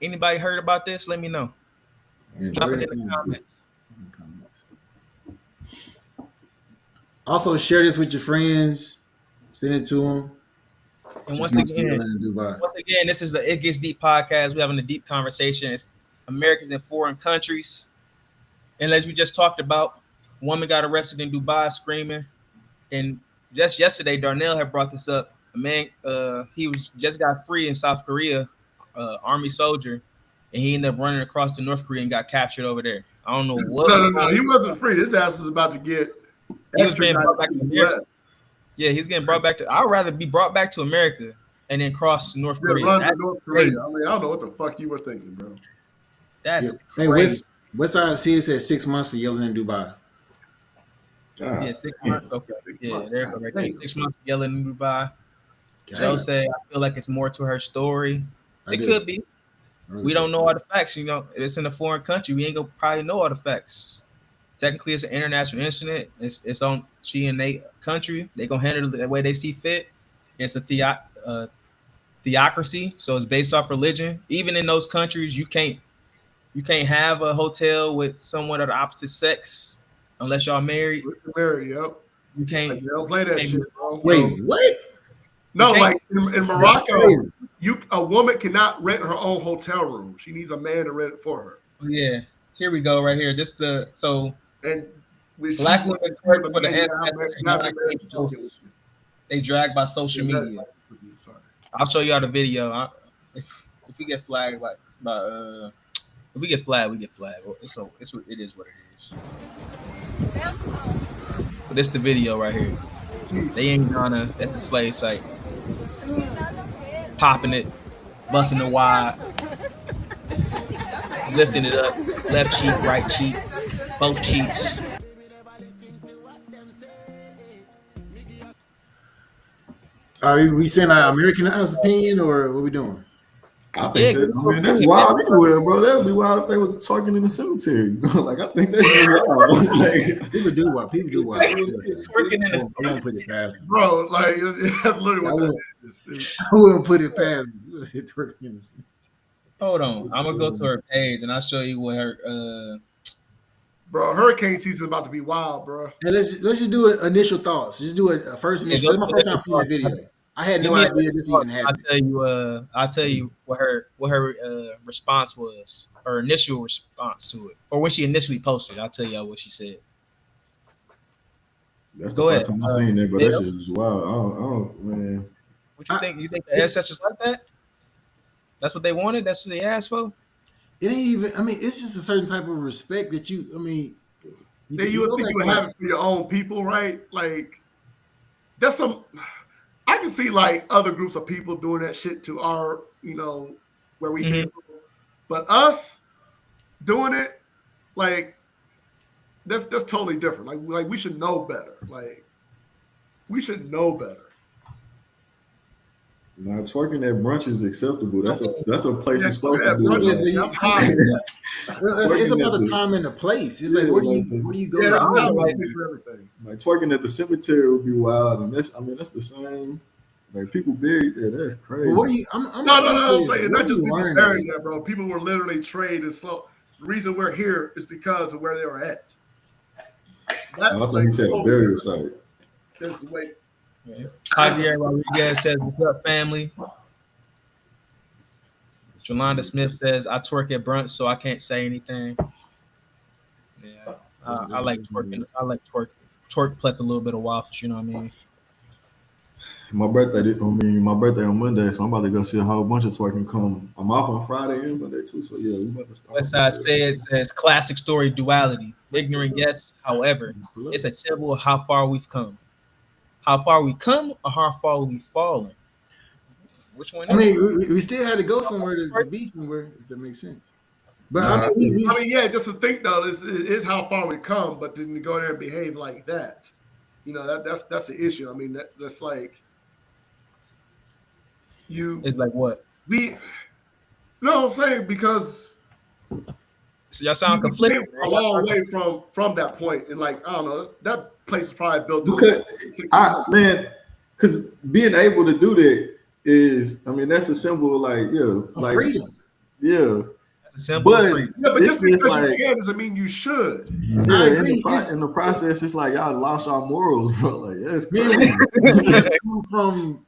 Anybody heard about this? Let me know. Drop it in the comments. Also, share this with your friends. Send it to them. And once again, this is the It Gets Deep podcast. We're having a deep conversation. It's Americans in foreign countries. And as we just talked about, a woman got arrested in Dubai screaming. And just yesterday, Darnell had brought this up. A man, he was just got free in South Korea, army soldier, and he ended up running across to North Korea and got captured over there. I don't know what. No, he wasn't free. His ass was about to get. He was being brought back to America. Yeah, he's getting brought back to. I'd rather be brought back to America and then cross North Korea. Run to North Korea. I mean, I don't know what the fuck you were thinking, bro. That's crazy. Hey, Westside C said 6 months for yelling in Dubai. Yeah, 6 months. Okay. Yeah, there you go. Right there. 6 months for yelling in Dubai. Joe said, I feel like it's more to her story. It could be. We don't know all the facts. You know, it's in a foreign country. We ain't gonna probably know all the facts. Technically, it's an international incident. It's on she and they country. They gonna handle it the way they see fit. It's a theocracy, so it's based off religion. Even in those countries, you can't have a hotel with someone of the opposite sex unless y'all married. Married, yep. You can't. You don't play that shit, bro. Wait, what? No, like in Morocco, a woman cannot rent her own hotel room. She needs a man to rent it for her. Yeah, here we go, right here. This and black women work for the ancestors. They dragged by social media. I'll show you all the video. If we get flagged, if we get flagged, we get flagged. So it is what it is. But this the video right here. They ain't gonna at the slave site, popping it, busting the wide, lifting it up, left cheek, right cheek, both cheeks. Are we saying our Americanized opinion, or what are we doing? I think that's wild anywhere, bro. That would be wild if they was twerking in the cemetery. Like, I think that's wild. Like, people do wild. Twerking in the cemetery. I won't put it past, bro. Like, that's literally what that is. I wouldn't put it past twerking in the cemetery. Hold on, I'm gonna go to her page and I'll show you what her. Bro, hurricane season about to be wild, bro. Hey, let's just do it. Initial thoughts. Just do it first. This is my first time seeing the video. I had no idea this even happened. I'll tell you what her response was. Her initial response to it, or when she initially posted. I'll tell y'all what she said. That's the first time I seen that, but that's just wild. I don't, man. What you think? You think the ancestors like that? That's what they wanted. That's what they asked for. It ain't even. I mean, it's just a certain type of respect that you. I mean, you would think you would have it for your own people, right? Like, that's some. I can see like other groups of people doing that shit to our, where we came from. But us doing it, like, that's totally different. Like we should know better. Like, we should know better. Now, twerking at brunch is acceptable. That's a place you're supposed to do. It's about the time and the place. It's like, where do you go? Yeah, like twerking at the cemetery would be wild, and that's the same. Like, people buried there. That's crazy. Well, what do you? No. I'm saying not just people buried there, bro. People were literally traded slow. The reason we're here is because of where they were at. That's I think he said a burial site. That's the way. Yeah. Javier Rodriguez says, "What's up, family?" Jolanda Smith says, "I twerk at brunch, so I can't say anything." Yeah, I like twerking. I like twerk plus a little bit of waffles. You know what I mean? My birthday on Monday, so I'm about to go see a whole bunch of twerking come. I'm off on Friday and Monday too, so yeah, we about to start. Westside says classic story duality. Ignorant, yes. However, it's a symbol of how far we've come. How far we come or how far we've fallen? Which one? I mean, we still had to go somewhere to be somewhere, if that makes sense. But I mean, yeah, just to think though, is how far we come, but to go there and behave like that, that's the issue. I mean, that's like you. It's like what? No, I'm saying because. So y'all sound conflicted. A long way from that point, and like I don't know, that place is probably built. Because being able to do that is, I mean, that's a symbol of freedom. Yeah. That's a symbol of freedom. Yeah, but just because you can doesn't mean you should. Yeah, in the process, it's like y'all lost our morals, bro. Like, that's crazy. From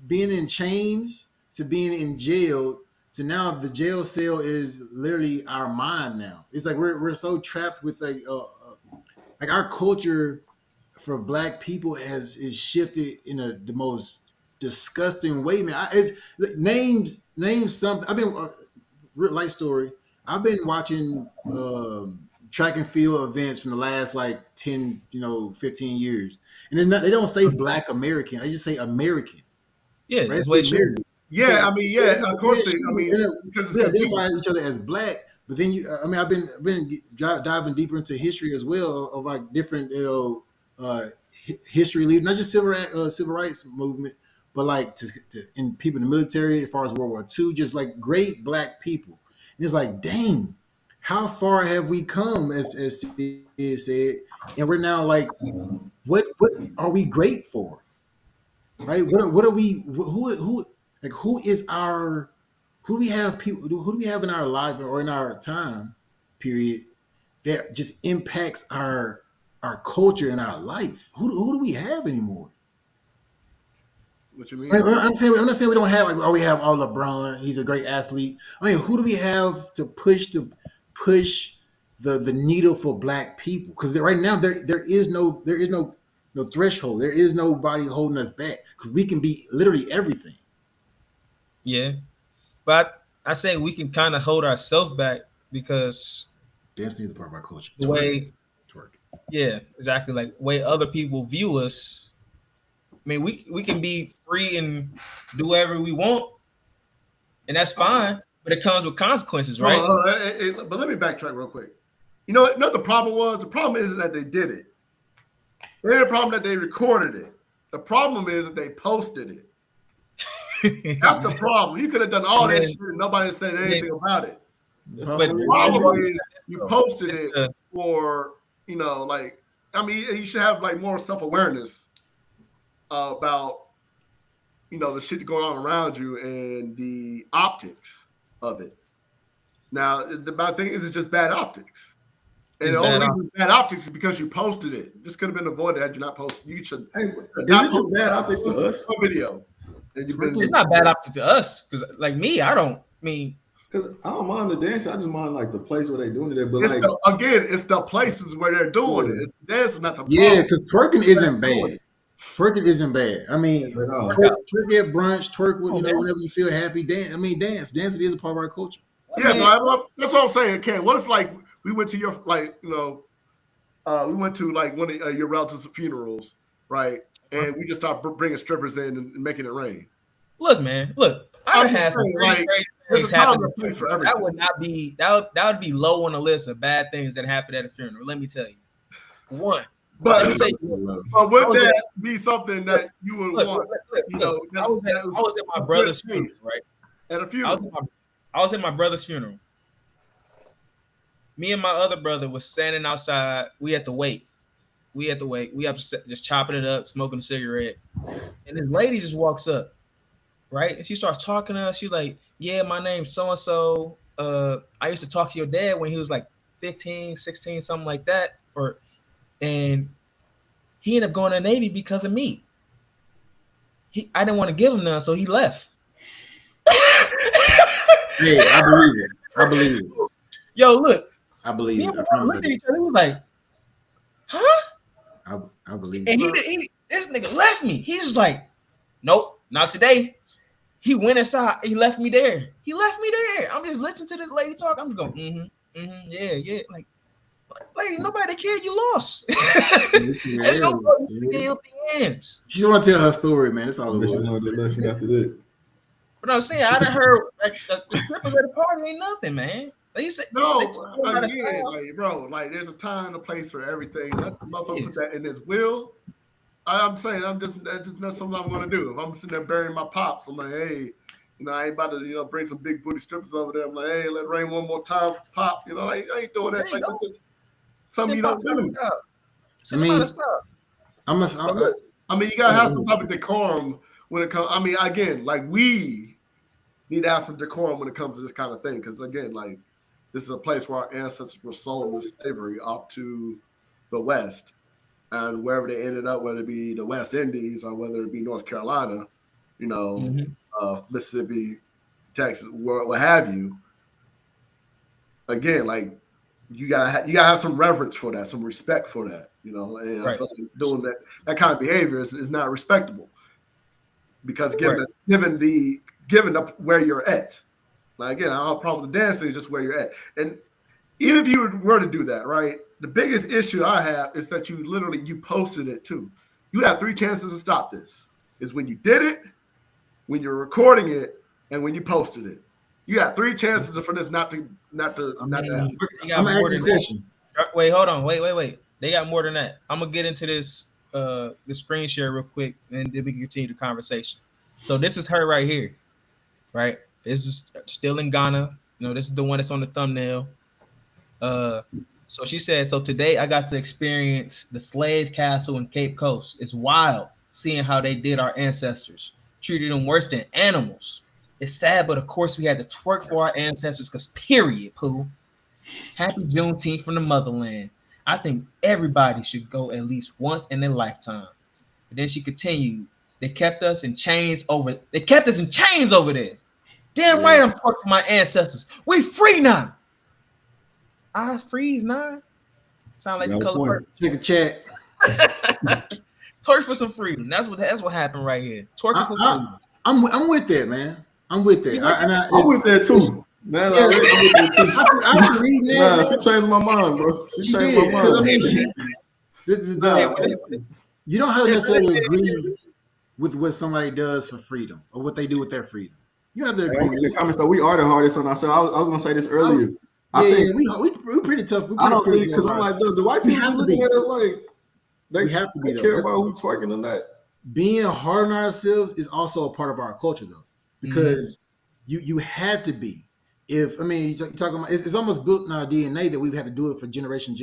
being in chains to being in jail to now the jail cell is literally our mind now. It's like we're so trapped with like our culture for Black people is shifted in the most disgusting way, man. It's names something. I've been real life story. I've been watching track and field events from the last like 10, 15 years, and they don't say Black American. They just say American. Yeah, right? that's what it should be. Yeah, so, of course. Because we identify each other as Black, but then I've been diving deeper into history as well of like different, history leaders, not just civil rights movement, but like in people in the military, as far as World War II, just like great Black people. And it's like, dang, how far have we come, as Sid said, and we're now like, what are we great for? Right? What are we? Who do we have in our life or in our time period that just impacts our culture and our life? Who do we have anymore? What you mean? I'm not saying we don't have like, we have all LeBron. He's a great athlete. I mean, who do we have to push the needle for Black people? Because right now there is no threshold. There is nobody holding us back because we can be literally everything. Yeah, but I say we can kind of hold ourselves back because dancing is a part of our culture. The way, yeah, exactly. Like way other people view us. I mean, we can be free and do whatever we want, and that's fine. But it comes with consequences, right? But let me backtrack real quick. You know what the problem was? The problem isn't that they did it. It ain't a problem that they recorded it. The problem is that they posted it. That's the problem. You could have done all that shit and nobody said anything about it. But the problem is you posted it for, you should have like more self-awareness about, the shit going on around you and the optics of it. Now, the bad thing is it's just bad optics. And the only reason it's bad optics is because you posted it. This could have been avoided had you not posted. You should. Hey, is it just bad optics to us? Video. It's not bad optics to us because, like me, because I don't mind the dance. I just mind like the place where they're doing it. But it's the places where they're doing it. It's the dance is not the problem. Yeah, because twerking isn't bad. Twerking isn't bad. I mean, twerk at brunch, twerk whenever you feel happy. Dance. Dancing is a part of our culture. Yeah, that's what I'm saying, Ken. What if like we went to your we went to like one of your relatives' funerals, right? And we just start bringing strippers in and making it rain. Look, man. I had some there's a time and a place for everything. That would be low on the list of bad things that happened at a funeral. Let me tell you. One. But would that be something that you would want? I was at my brother's funeral, right? At a funeral. I was at my brother's funeral. Me and my other brother was standing outside. We had to wait. We up just chopping it up, smoking a cigarette. And this lady just walks up, right? And she starts talking to us. She's like, yeah, my name's so-and-so. I used to talk to your dad when he was like 15, 16, something like that. And he ended up going to the Navy because of me. I didn't want to give him none, so he left. Yeah, I believe it. Yo, look. I believe it. I looked at each other. He was like, huh? I believe and it. He this nigga left me. He's just like, nope, not today. He went inside. He left me there. I'm just listening to this lady talk. I'm just going, yeah. Like, lady, nobody cared you lost. There's no guilty ends. She just want to tell her story, man. It's all over. After that. But I'm saying, I done heard like, the strippers at the party ain't nothing, man. They said, there's a time and a place for everything. That's the motherfucker put that in his will. I'm saying, that's something I'm gonna do. If I'm sitting there burying my pops, I'm like, hey, I ain't about to, bring some big booty strippers over there. I'm like, hey, let it rain one more time for Pop. I ain't doing that. Like, that's just something you don't do. You gotta have some type of decorum when it comes. Again, like we need to have some decorum when it comes to this kind of thing, because again, like this is a place where our ancestors were sold with slavery off to the West, and wherever they ended up, whether it be the West Indies or whether it be North Carolina, Mississippi, Texas, what have you. Again, like you gotta have some reverence for that, some respect for that, And I feel like doing that kind of behavior is not respectable because given up where you're at. Like again, I don't have a problem with the dancing, just where you're at. And even if you were to do that, right? The biggest issue I have is that you posted it too. You have 3 chances to stop this. Is when you did it, when you're recording it, and when you posted it. You got 3 chances for this not to happen. I'm gonna ask you a question. Wait, hold on. Wait. They got more than that. I'm gonna get into this the screen share real quick, and then we can continue the conversation. So this is her right here, right? This is still in Ghana. This is the one that's on the thumbnail. So she said, so today I got to experience the slave castle in Cape Coast. It's wild seeing how they did our ancestors, treated them worse than animals. It's sad, but of course we had to twerk for our ancestors because period, Pooh. Happy Juneteenth from the motherland. I think everybody should go at least once in their lifetime. And then she continued, they kept us in chains over there. Damn right I'm twerking for my ancestors. We free now. I freeze now. Sound like the color purple. Take a chat. Twerk for some freedom. That's what happened right here. Twerking for freedom. I'm with that, man. I'm with that. I'm with that too. Man, I'm with that too. I can read that. Nah, she changed my mind, bro. She changed my mind. I mean, you don't have to necessarily agree with what somebody does for freedom or what they do with their freedom. You have to agree. In the comments, though, we are the hardest on ourselves. I was gonna say this earlier. I think we're pretty tough. I don't think because I'm like the white people looking at us like we have to be care about who's twerking on that. Being hard on ourselves is also a part of our culture, though, because you had to be. You're talking about it's almost built in our DNA that we've had to do it for generation.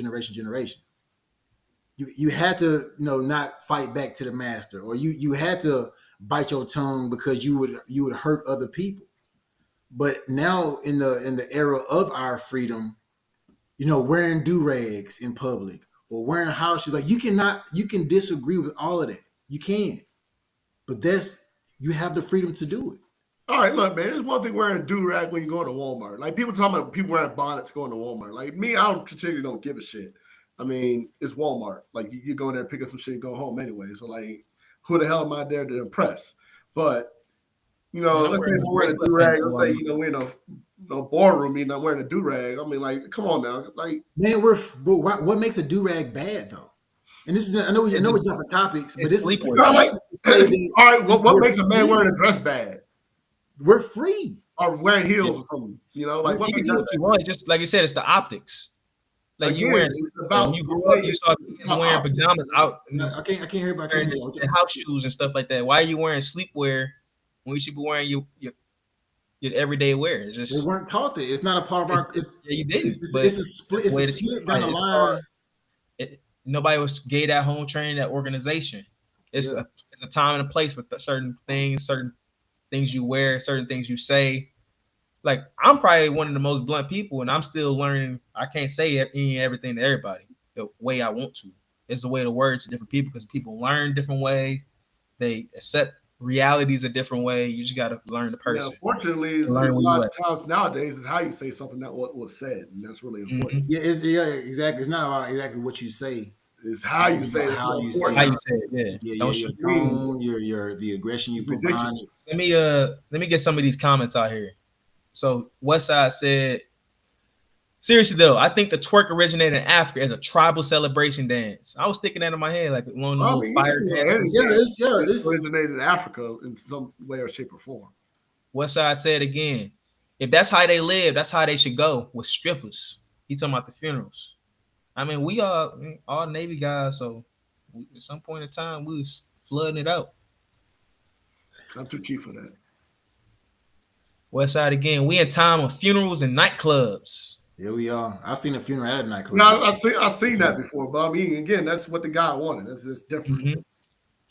You had to not fight back to the master, or you had to bite your tongue because you would hurt other people. But now in the era of our freedom, wearing do-rags in public or wearing house shoes, like you can disagree with all of that. You can, but you have the freedom to do it. All right, look, man, there's one thing wearing do-rag when you go to Walmart. Like people talking about people wearing bonnets going to Walmart. Like me, I particularly don't give a shit. I mean, it's Walmart. Like you go in there, pick up some shit, and go home anyway. So like, who the hell am I there to impress? But let's say if I'm wearing a do-rag, let's say, we're in a boardroom meeting, I'm wearing a do-rag. I mean, like, come on now. Like, man, what makes a do-rag bad, though? And this is, I know we're jumping topics, but this is all right, what makes a man wearing a dress bad? We're free. Or wearing heels or something, like what makes that bad? Just like you said, it's the optics. Like you wearing, when you grew up, you saw kids wearing pajamas out. I can't hear about that. House shoes and stuff like that. Why are you wearing sleepwear when you should be wearing your everyday wear? It's just, they weren't taught that. It's not a part of our. You didn't. It's a split. It's a split down the line. Nobody was gave that home training, that organization. It's a time and a place for certain things you wear, certain things you say. Like I'm probably one of the most blunt people, and I'm still learning. I can't say everything to everybody the way I want to. It's the way the words to different people because people learn different ways. They accept realities a different way. You just got to learn the person. Yeah, fortunately, a lot of times nowadays is how you say something that what was said, and that's really important. Exactly. It's not about exactly what you say. It's how you say it. How you say it. Yeah. Your tone, your the aggression you put behind it. Let me get some of these comments out here. So Westside said, seriously though, I think the twerk originated in Africa as a tribal celebration dance. I was thinking that in my head, like one of those fire dances. This originated in Africa in some way or shape or form. Westside said again, if that's how they live, that's how they should go with strippers. He's talking about the funerals. I mean, we are all Navy guys, so at some point in time, we was flooding it out. I'm too cheap for that. Westside again, we in time of funerals and nightclubs. Yeah, we are. I've seen a funeral at a nightclub. No, I've seen that before, but I mean, again, that's what the guy wanted. That's different.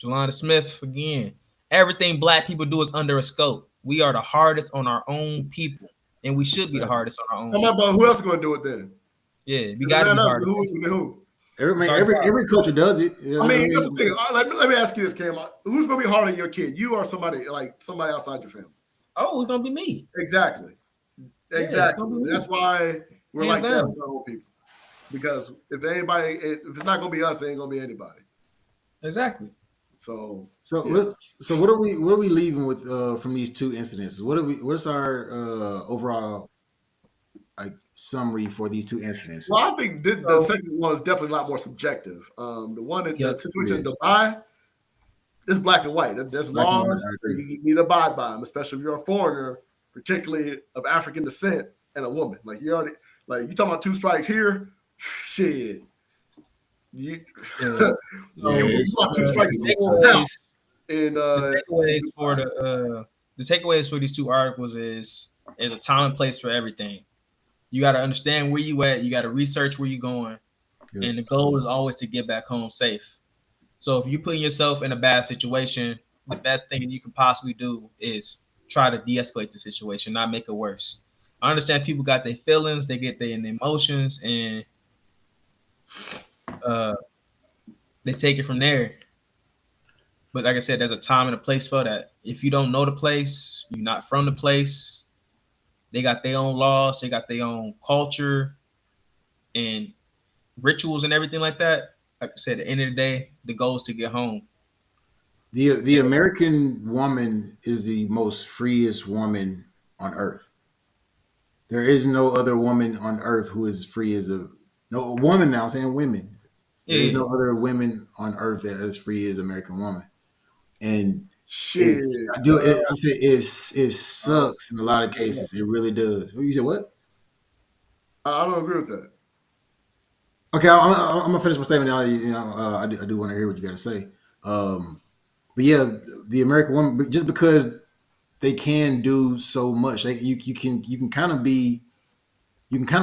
Jelanda Smith again. Everything black people do is under a scope. We are the hardest on our own people, and we should be the hardest on our own. Come on, but who else is going to do it then? Yeah, we got to be hard. Who? Every culture does it. I mean, that's the thing. Let me ask you this, Cam. Who's gonna be harder than your kid? You or somebody outside your family? Oh, it's gonna be me. Exactly. Exactly. That's why we're like that with our old people. Because if it's not gonna be us, it ain't gonna be anybody. Exactly. So what are we leaving with from these two incidents? What's our overall summary for these two incidents? Well, I think the second one is definitely a lot more subjective. The one in the situation in Dubai is black and white. There's laws you need to abide by them, especially if you're a foreigner, particularly of African descent and a woman. Like you talking about 2 strikes here, shit. The takeaways for these 2 articles is there's a time and place for everything. You got to understand where you at. You got to research where you're going, and the goal is always to get back home safe. So if you're putting yourself in a bad situation, the best thing you can possibly do is try to de-escalate the situation, not make it worse. I understand people got their feelings, they get their emotions, and they take it from there. But like I said, there's a time and a place for that. If you don't know the place, you're not from the place, they got their own laws, they got their own culture and rituals and everything like that. Like I said, at the end of the day, the goal is to get home. The American woman is the most freest woman on earth. There is no other woman on earth who is free as a woman. Now I'm saying women. There is no other women on earth that is free as American woman. And shit, I'm saying it sucks in a lot of cases. It really does. You said what? I don't agree with that. Okay, I'm gonna finish my statement now. I do want to hear what you got to say. But yeah, the American woman, just because they can do so much, you can kind of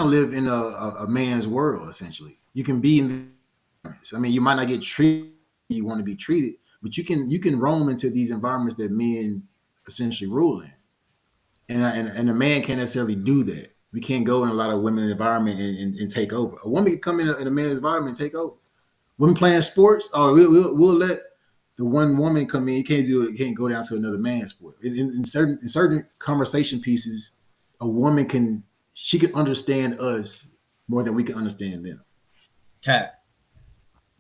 live in a man's world essentially. You can be in. I mean, you might not get treated you want to be treated, but you can roam into these environments that men essentially rule in, and a man can't necessarily do that. We can't go in a lot of women's environment and take over. A woman can come in a man's environment and take over. Women playing sports, we'll let the one woman come in. You can't do it. You can't go down to another man's sport. In certain conversation pieces, a woman can understand us more than we can understand them. Cat.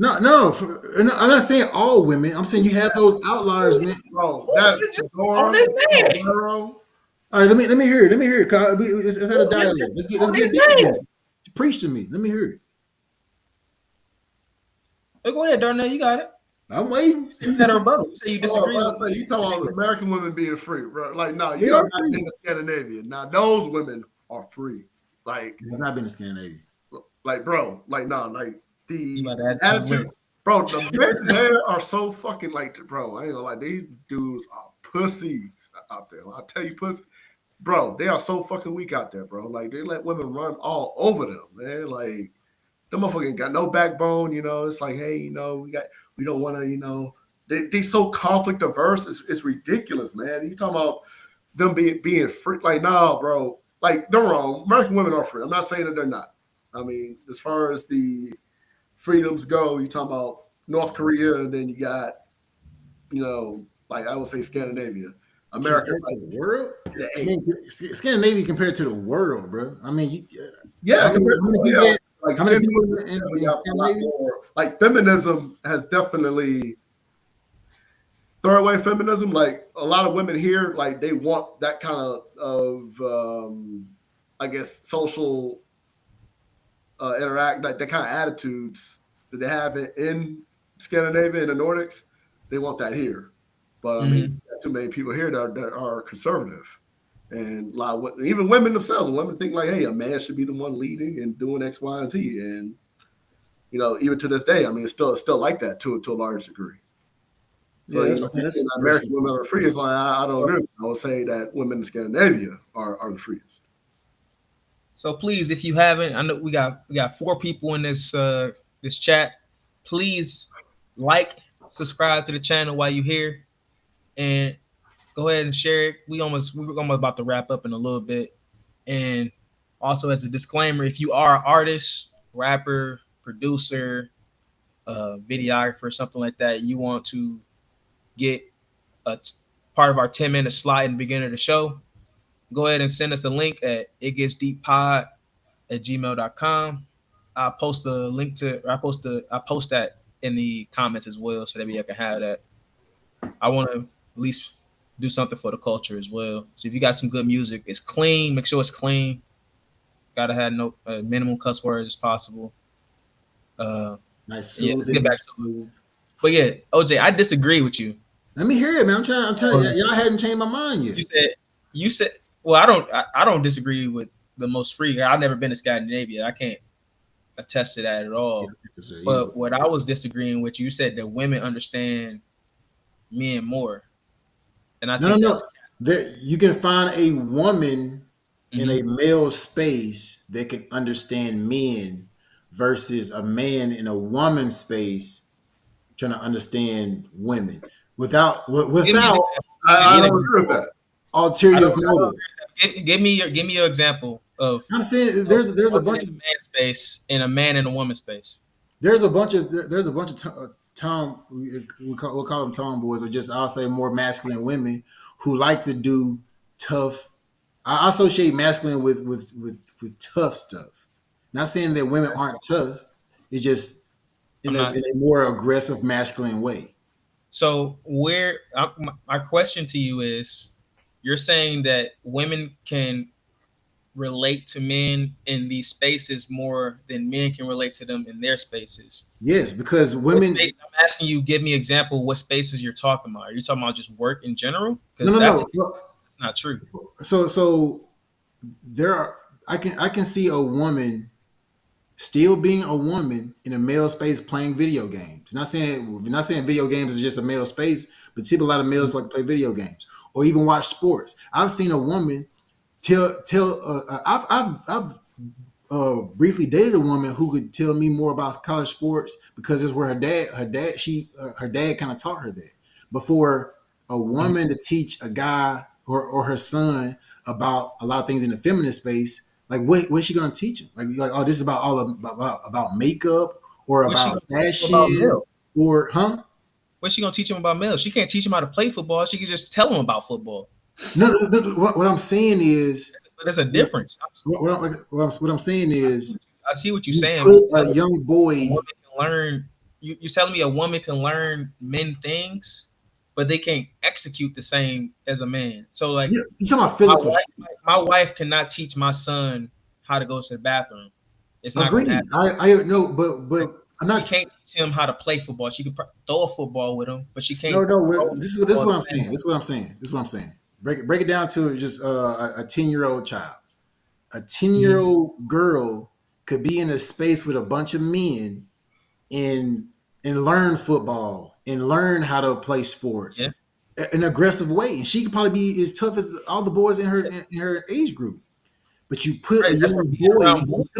No, I'm not saying all women. I'm saying you have those outliers, man. Bro, that's bro. All right, let me hear it. Let's have a dialogue. Let's get deep. Preach to me. Let me hear it. Hey, go ahead, Darnell. You got it. I'm waiting. You got a rebuttal. You say you disagree. You talking about American women being free, bro? Like, no, you have not been to Scandinavia. Now, those women are free. Like, I've not been to Scandinavia. Like, bro, like, no, like the attitude, bro. The men there are so fucking like, bro. I ain't gonna lie, these dudes are pussies out there. I'll tell you, pussy. Bro, they are so fucking weak out there, bro. Like, they let women run all over them, man. Like, them motherfucking got no backbone, It's like, hey, we don't want to, they so conflict averse. It's ridiculous, man. You talking about them being free? Like, nah, bro. Like, they're wrong. American women are free. I'm not saying that they're not. I mean, as far as the freedoms go, you talking about North Korea, and then you got, like I would say Scandinavia. America, like the world. Scandinavia compared to the world, bro. I mean, like feminism has definitely throw away feminism. Like a lot of women here, like they want that kind of I guess social interact, like that kind of attitudes that they have in Scandinavia and the Nordics. They want that here. But I mean, too many people here that are conservative, and a lot of, even women themselves. Women think like, "Hey, a man should be the one leading and doing X, Y, and Z." And even to this day, I mean, it's still like that to a large degree. So American women are free. It's like I don't agree. I would say that women in Scandinavia are the freest. So please, if you haven't, I know we got 4 people in this this chat. Please like, subscribe to the channel while you're here. And go ahead and share it. We're almost about to wrap up in a little bit. And also as a disclaimer, if you are an artist, rapper, producer, videographer or something like that, you want to get part of our 10-minute slide in the beginning of the show, go ahead and send us the link at itgetsdeeppod@gmail.com. I'll post the link to, I post that in the comments as well, so that we can have that. I want to at least do something for the culture as well. So if you got some good music, it's clean. Make sure it's clean. Gotta have no minimum cuss words as possible. Nice. Yeah, let's get back to it. But yeah, OJ, I disagree with you. Let me hear it, man. I'm telling you, y'all hadn't changed my mind yet. You said. Well, I don't disagree with the most free. I've never been to Scandinavia. I can't attest to that at all. Yeah, but what I was disagreeing with, you said that women understand men more, and I think no. You can find a woman in a male space that can understand men versus a man in a woman's space trying to understand women without I don't agree with that. Ulterior motive. Give me your example of. I'm saying there's a bunch of man space and a man in a woman space. There's a bunch of Tom. We'll call them tomboys, or just I'll say more masculine women who like to do tough. I associate masculine with tough stuff. Not saying that women aren't tough. It's just in a more aggressive masculine way. So my question to you is, you're saying that women can relate to men in these spaces more than men can relate to them in their spaces. Yes, because women. I'm asking you, give me an example. What spaces you're talking about? Are you talking about just work in general? No. That's not true. So there are. I can see a woman still being a woman in a male space playing video games. Not saying video games is just a male space, but see a lot of males like to play video games or even watch sports. I've seen a woman I've briefly dated a woman who could tell me more about college sports because it's where her dad kind of taught her that. But for a woman to teach a guy or her son about a lot of things in the feminine space, like what's she gonna teach him? Like oh, this is about about makeup or about fashion or What's she gonna teach him about males? She can't teach him how to play football. She can just tell him about football. No. What I'm saying is, but there's a difference. What I'm saying is, I see what you're saying. A young boy can learn. You're telling me a woman can learn men things, but they can't execute the same as a man. So like, you're talking about my wife cannot teach my son how to go to the bathroom. It's not agreed. I know, but I'm not. She can't teach him how to play football. She could throw a football with him, but she can't. No. This is what I'm saying. This is what I'm saying. Break it down to just a 10-year-old child. A 10-year-old girl could be in a space with a bunch of men and learn football and learn how to play sports in an aggressive way. And she could probably be as tough as all the boys in her age group. But you put a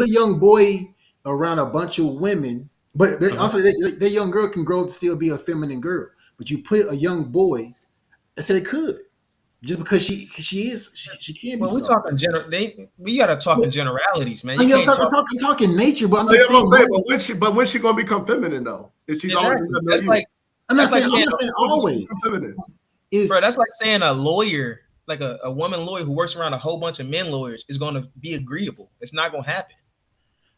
young boy around a bunch of women, but also that young girl can grow up to still be a feminine girl. But you put a young boy, I said it could. Just because she can't be. Well, we're talking we gotta talk in generalities, man. I'm talking nature, but I'm just saying. But when's she gonna become feminine though? If she's always I'm not saying always. Bro, that's like saying a lawyer, like a woman lawyer who works around a whole bunch of men lawyers, is gonna be agreeable. It's not gonna happen.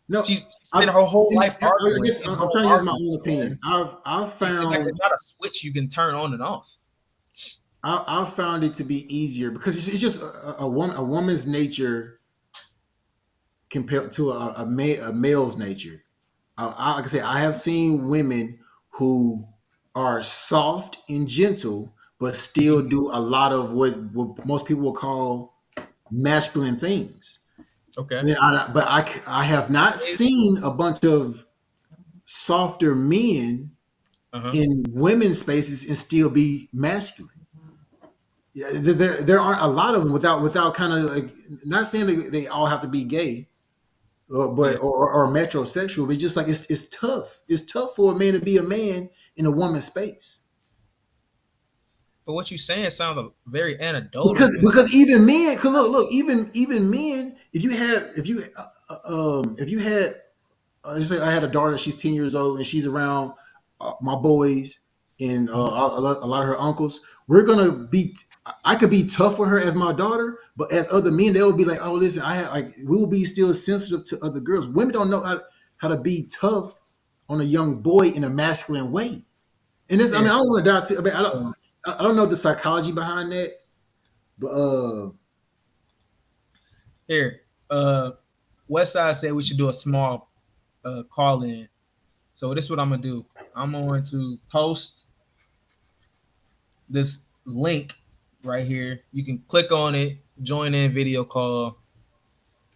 No, she's spent her whole life arguing. I'm trying to use my own opinion. I've found it's not a switch you can turn on and off. I found it to be easier because it's just a woman's nature compared to a male's nature. Like I say, I have seen women who are soft and gentle, but still do a lot of what most people will call masculine things. Okay. But I have not seen a bunch of softer men in women's spaces and still be masculine. Yeah, there aren't a lot of them without kind of like, not saying they all have to be gay, or metrosexual, but just like it's tough. It's tough for a man to be a man in a woman's space. But what you're saying sounds very anecdotal. Because even men, look, even men, if you had I had a daughter. She's 10 years old, and she's around my boys and a lot of her uncles. We're gonna be. I could be tough with her as my daughter, but as other men, they'll be like, "Oh, listen, we will be still sensitive to other girls. Women don't know how to be tough on a young boy in a masculine way." And this, I mean, I don't want to die too. I mean, I don't know the psychology behind that, but here, Westside said we should do a small call in. So this is what I'm gonna do. I'm going to post this link right here. You can click on it, join in video call.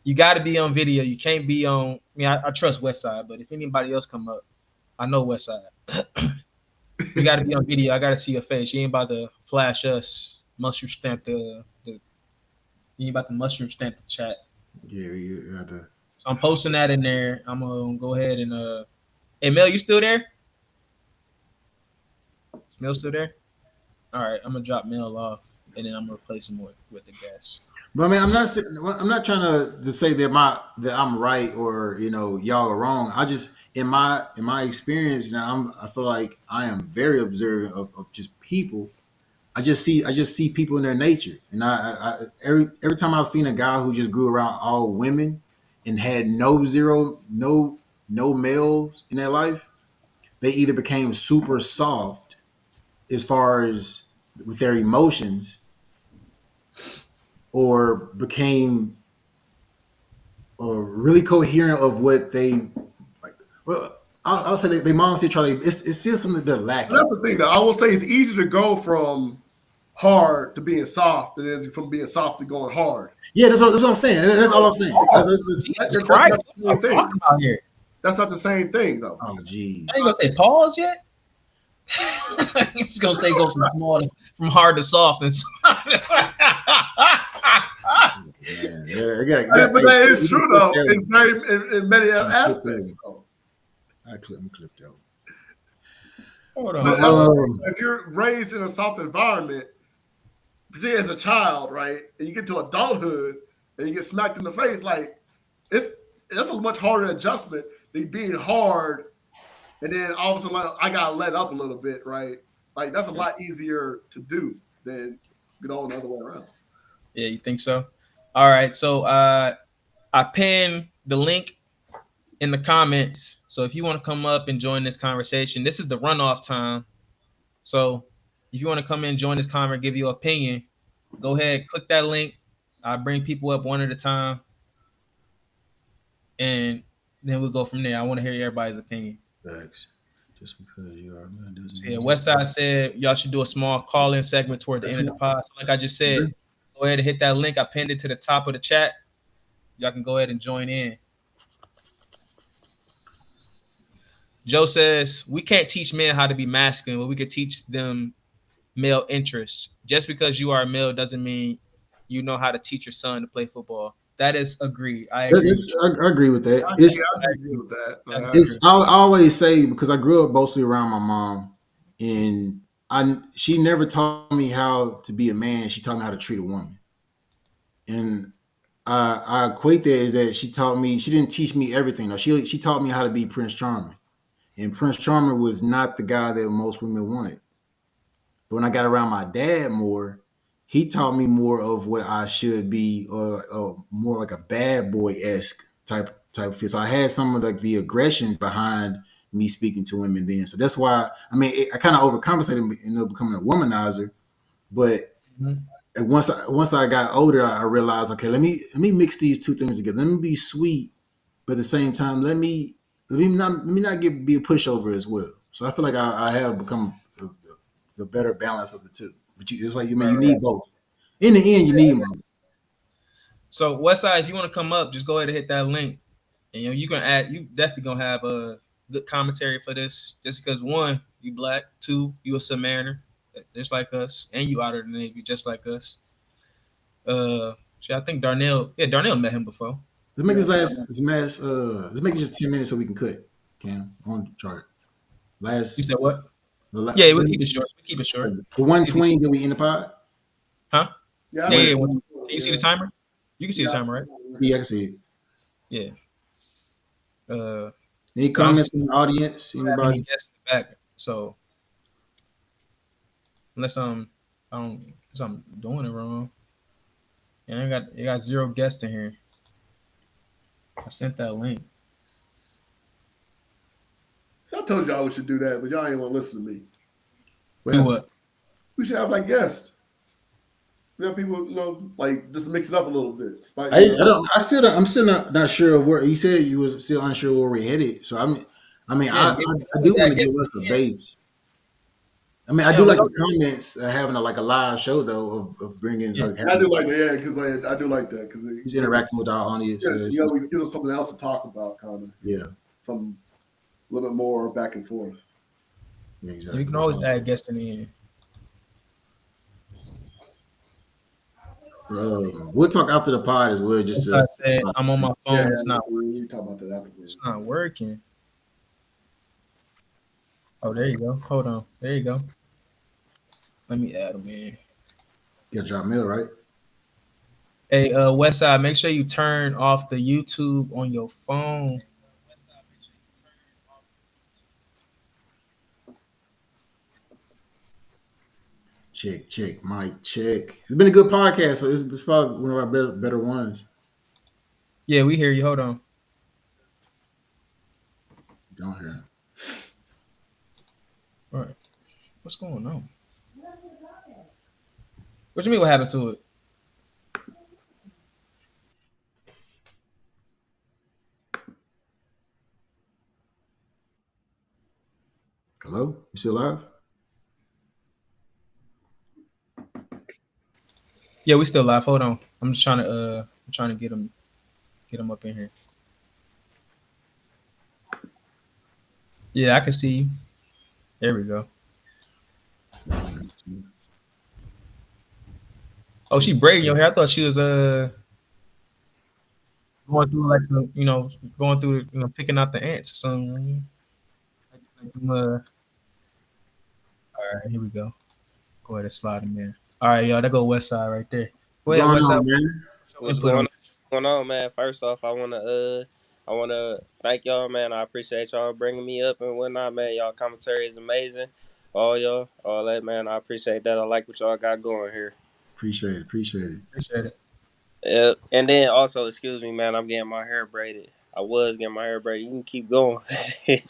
You got to be on video. You can't be on. I mean, I trust Westside, but if anybody else come up, I know Westside. You got to be on video. I got to see your face. You ain't about to flash us. Mushroom stamp you ain't about to mushroom stamp the chat. Yeah, you have to. So I'm posting that in there. I'm gonna go ahead and Hey Mel, you still there? Is Mel still there? All right, I'm gonna drop Mel off, and then I'm gonna replace him with the guest. But I mean, I'm not trying to say that I'm right or y'all are wrong. I just in my experience now, I feel like I am very observant of just people. I just see people in their nature, and I every time I've seen a guy who just grew around all women and had no males in their life, they either became super soft as far as with their emotions, or became really coherent of what they like. Well, I'll say their mom said, "Charlie, it's still something that they're lacking." That's the thing, though. I will say it's easy to go from hard to being soft than it is from being soft to going hard. Yeah, that's what I'm saying. That's all I'm saying. That's not the same thing, though. Oh, geez. I ain't gonna say pause yet. He's gonna say go from hard to soft and but that is true, though, in many aspects. I'm clipped out. Hold on. If you're raised in a soft environment, particularly as a child, right, and you get to adulthood and you get smacked in the face, like that's a much harder adjustment than being hard, and then all of a sudden, like, I gotta let up a little bit, right? Like that's a lot easier to do than the other way around. Yeah, you think so? All right, so I pinned the link in the comments. So if you want to come up and join this conversation, this is the runoff time. So if you want to come in, join this conversation, give your opinion, go ahead, click that link. I bring people up one at a time, and then we'll go from there. I want to hear everybody's opinion. Thanks. Just because you are. Yeah, Westside said y'all should do a small call-in segment toward the end of the pod. So like I just said, go ahead and hit that link. I pinned it to the top of the chat. Y'all can go ahead and join in. Joe says, we can't teach men how to be masculine, but we could teach them male interests. Just because you are a male doesn't mean you know how to teach your son to play football. That is agreed. I agree. I agree with that. I agree with that. I always say, because I grew up mostly around my mom, and she never taught me how to be a man. She taught me how to treat a woman. And I equate that is that she didn't teach me everything. No, she taught me how to be Prince Charming. And Prince Charming was not the guy that most women wanted. But when I got around my dad more, he taught me more of what I should be, or more like a bad boy-esque type of feel. So I had some of the aggression behind me speaking to women then. So that's why, I mean, I kind of overcompensated and ended up becoming a womanizer. But once I got older, I realized, okay, let me mix these two things together. Let me be sweet, but at the same time, let me not be a pushover as well. So I feel like I have become the better balance of the two. But it's like you need both. In the end, you need both. So Westside, if you want to come up, just go ahead and hit that link, and you can add. You definitely gonna have a good commentary for this. Just because 1, you black, 2, you a submariner, just like us, and you out of the Navy, just like us. I think Darnell met him before. Let's make let's make it just 10 minutes so we can cut. Cam, on the chart. You said what? Yeah, we'll keep it short. For 120, then we in the pod? Huh? Yeah. Can you see the timer? You can see the timer, right? Yeah, I can see it. Yeah. Any comments from the audience? Anybody? Guess in the back. So unless I'm doing it wrong. And I got 0 guests in here. I sent that link. So I told y'all we should do that, but y'all ain't want to listen to me. Do what? We should have like guests. We have people, like just mix it up a little bit. I'm still not sure of where you said you was still unsure where we're headed. So I do want to give us a base. I mean, I do like the comments having a live show though of bringing. Yeah. I do like that, because I do like that because he's interacting with our audience. Yeah, it gives us something else to talk about, kind of. Yeah, some a little bit more back and forth. Yeah, exactly. You can always add guests in the end. We'll talk after the pod as well. Just I said, I'm on my phone. Yeah, it's not. You talk about that afterwards. It's not working. Oh, there you go. Hold on. There you go. Let me add them in. You got Darnell, right? Hey, Westside, make sure you turn off the YouTube on your phone. Check, mic check. It's been a good podcast, so it's probably one of our better ones. Yeah, we hear you. Hold on. Don't hear. All right. What's going on? What do you mean? What happened to it? Hello, you still live? Yeah, we still live. Hold on. I'm just trying to get them up in here. Yeah, I can see you. There we go. Oh, she braiding your hair. I thought she was going through like some, going through picking out the ants or something. All right, here we go. Go ahead and slide them in. All right, y'all. That go West Side right there. Go ahead, West Side. What's going on, man? First off, I wanna thank y'all, man. I appreciate y'all bringing me up and whatnot, man. Y'all commentary is amazing. All that, man. I appreciate that. I like what y'all got going here. Appreciate it. Yeah, and then also, excuse me, man. I'm getting my hair braided. I was getting my hair braided. You can keep going. Hey,